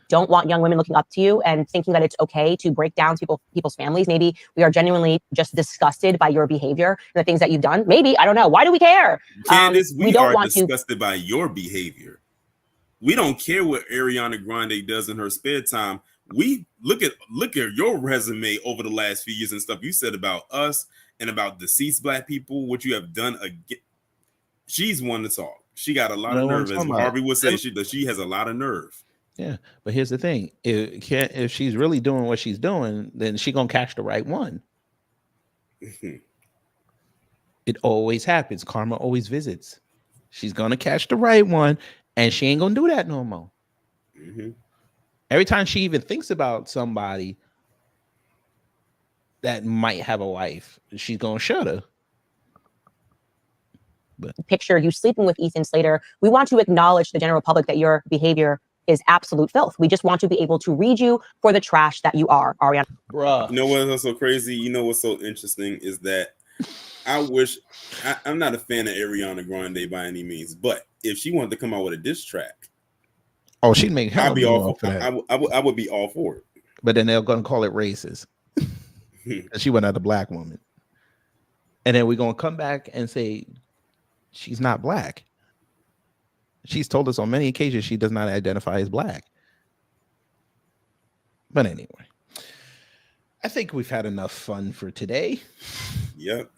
Don't want young women looking up to you and thinking that it's okay to break down people's families. Maybe we are genuinely just disgusted by your behavior and the things that you've done. Maybe, I don't know. Why do we care? Candace, we don't want disgusted by your behavior. We don't care what Ariana Grande does in her spare time. We look at your resume over the last few years and stuff you said about us and about deceased Black people, what you have done again. She's one to talk. She got a lot of nerve. As Harvey would say, she has a lot of nerve. Yeah, but here's the thing: if she's really doing what she's doing, then she gonna catch the right one. It always happens. Karma always visits. She's gonna catch the right one, and she ain't gonna do that no more. Every time she even thinks about somebody that might have a wife, she's gonna shut her. But picture you sleeping with Ethan Slater. We want to acknowledge to the general public that your behavior is absolute filth. We just want to be able to read you for the trash that you are, Ariana. Bruh. You know what's so crazy? You know what's so interesting is that I'm not a fan of Ariana Grande by any means, but if she wanted to come out with a diss track, oh, she'd make hell. I'd be all for that. I would be all for it. But then they're gonna call it racist. She went at a Black woman, and then we're gonna come back and say she's not Black. She's told us on many occasions she does not identify as Black. But anyway, I think we've had enough fun for today. Yep.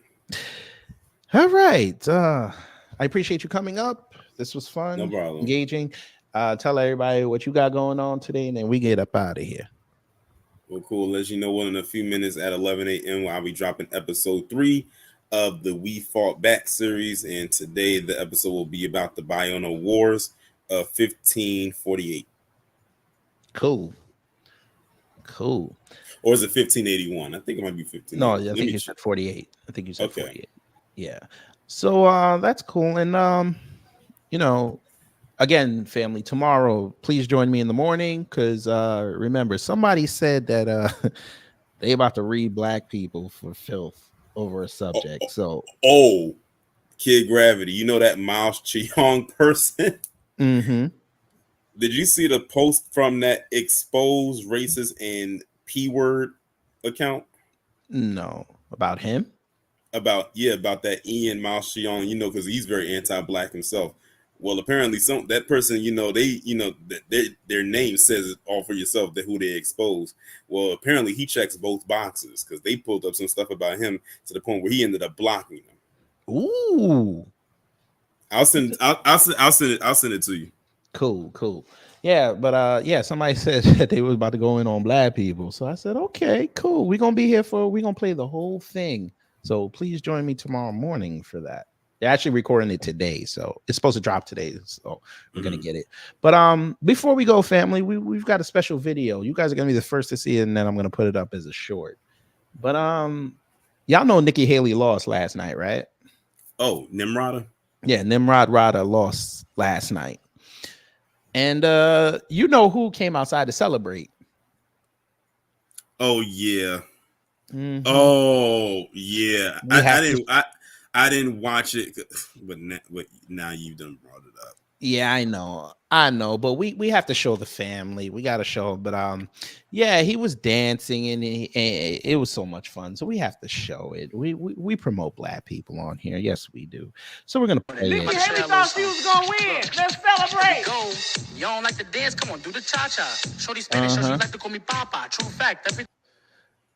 All right. I appreciate you coming up. This was fun. No problem. Engaging. Tell everybody what you got going on today, and then we get up out of here. Well, cool. As you know, in a few minutes at 11 a.m., I'll be dropping episode 3 of the We Fought Back series, and today the episode will be about the Bayona Wars of 1548. Cool. Cool. Or is it 1581? I think it might be 15. No, I think you said 48. I think you said Okay. 48. Yeah. So that's cool. And you know, again, family, tomorrow, please join me in the morning because remember, somebody said that they about to read black people for filth over a subject. So Kid Gravity, you know that Miles Cheong person? Mm-hmm. Did you see the post from that exposed racist and P-word account? No. About him? About that Ian Miles Cheong, you know, because he's very anti-black himself. Well, apparently that person, you know, their name says it all for yourself, that who they expose. Well, apparently he checks both boxes because they pulled up some stuff about him to the point where he ended up blocking them. Ooh. I'll send it to you. Cool. Yeah, but somebody said that they was about to go in on black people. So I said, okay, cool. We're gonna be here we're gonna play the whole thing. So please join me tomorrow morning for that. They're actually recording it today, so it's supposed to drop today. So we're gonna get it. But before we go, family, we've got a special video. You guys are gonna be the first to see it, and then I'm gonna put it up as a short. But y'all know Nikki Haley lost last night, right? Oh, Nimrata? Yeah, Nimrod Rada lost last night. And you know who came outside to celebrate? Oh yeah. Mm-hmm. Oh yeah. I didn't watch it, but now you've done brought it up. Yeah, I know, but we have to show the family. We got to show, but yeah, he was dancing and it was so much fun. So we have to show it. We promote black people on here. Yes, we do. So we're gonna play it. Nikki Haley thought she was gonna win. Let's celebrate. Go. You don't like to dance? Come on, do the cha-cha. Shorty Spanish, so she like to call me Papa. True fact.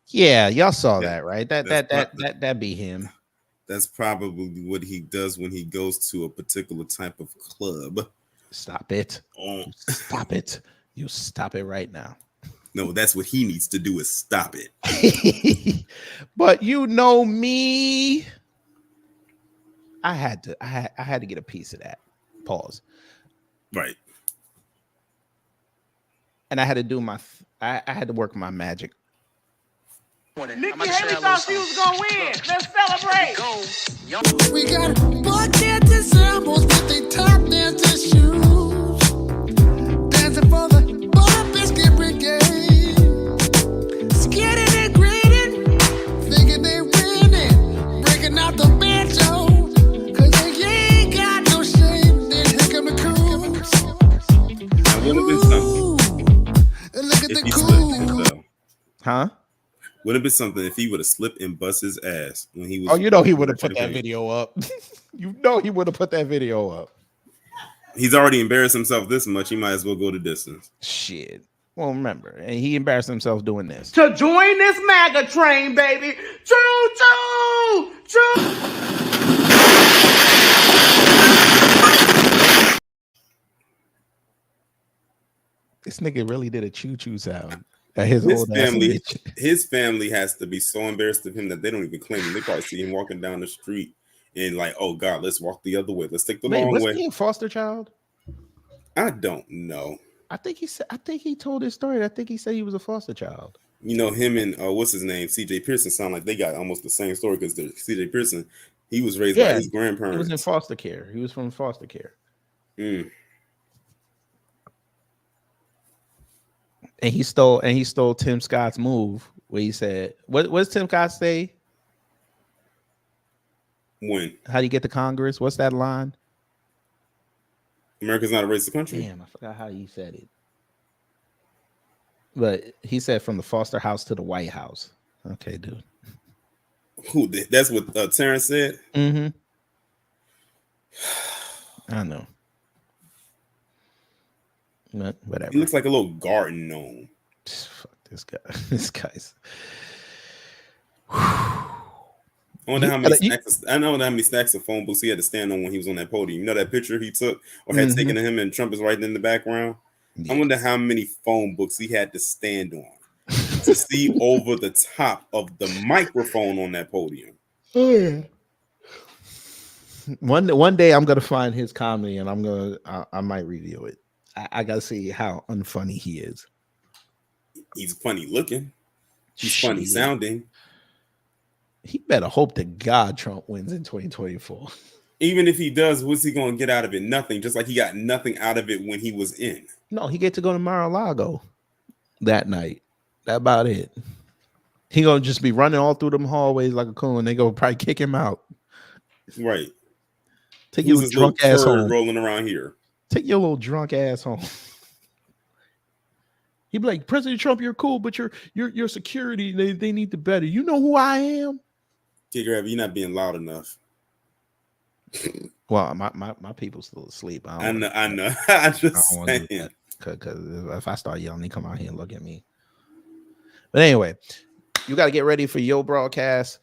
Yeah, y'all saw that, right? That be him. That's probably what he does when he goes to a particular type of club. Stop it. Stop it. You stop it right now. No, that's what he needs to do is stop it. But you know me. I had to get a piece of that. Pause. Right. And I had to do I had to work my magic. Nikki Haley thought she was gonna win. Let's celebrate. We got boy dancing symbols with their top dancing shoes, dancing for the Butter Biscuit Brigade, skidding and grinning, thinking they winning, breaking out the banjo, 'cause they ain't got no shame. Then here come the coons. That would have been something. Look at the coons. Huh? Would have been something if he would have slipped and bust his ass when he was. Oh, you know he would have put that video up. You know he would have put that video up. He's already embarrassed himself this much. He might as well go the distance. Shit. Well, remember, and he embarrassed himself doing this. To join this MAGA train, baby. Choo choo choo. This nigga really did a choo choo sound. His family has to be so embarrassed of him that they don't even claim him. They probably see him walking down the street and like, oh God, let's walk the other way. Let's take the long way. Was he a foster child? I don't know. I think he told his story. I think he said he was a foster child. You know, him and what's his name, CJ Pearson, sound like they got almost the same story because CJ Pearson, he was raised by his grandparents. He was in foster care. He was from foster care. And he stole Tim Scott's move where he said, what does Tim Scott say? When? How do you get to Congress? What's that line? America's not a racist country. Damn, I forgot how he said it. But he said from the foster house to the White House. Okay, dude. Who? That's what Terrence said? Mm-hmm. I know. But whatever. He looks like a little garden gnome. Fuck this guy. This guy's. I wonder how many stacks of phone books he had to stand on when he was on that podium. You know that picture he took or had taken of him and Trump is right in the background? Yeah. I wonder how many phone books he had to stand on to see over the top of the microphone on that podium. Oh, yeah. One day I'm gonna find his comedy and I might review it. I gotta see how unfunny he is. He's funny looking. He's funny sounding. He better hope to God Trump wins in 2024. Even if he does, what's he going to get out of it? Nothing. Just like he got nothing out of it when he was in. No, he get to go to Mar-a-Lago that night. That about it. He gonna just be running all through them hallways like a coon. They go probably kick him out. Right. Take your drunk ass home. Rolling around here. Take your little drunk ass home. He'd be like, President Trump, you're cool, but your security, they need to better. You know who I am? You're not being loud enough. Well, my people's still asleep. I know. I'm just saying. Because if I start yelling, they come out here and look at me. But anyway, you got to get ready for your broadcast.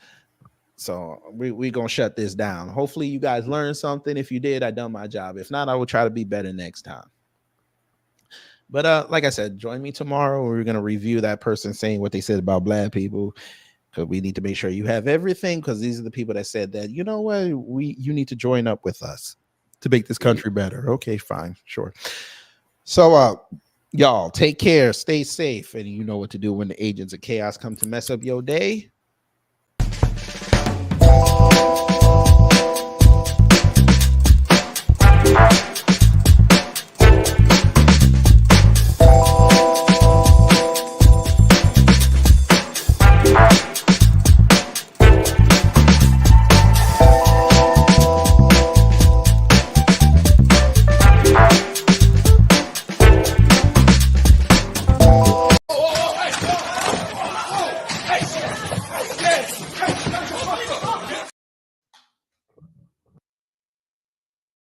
So we going to shut this down. Hopefully you guys learned something. If you did, I done my job. If not, I will try to be better next time. But like I said, join me tomorrow. We're going to review that person saying what they said about black people. Because we need to make sure you have everything, because these are the people that said that, you know what, you need to join up with us to make this country better. Okay, fine, sure. So y'all take care, stay safe, and you know what to do when the agents of chaos come to mess up your day.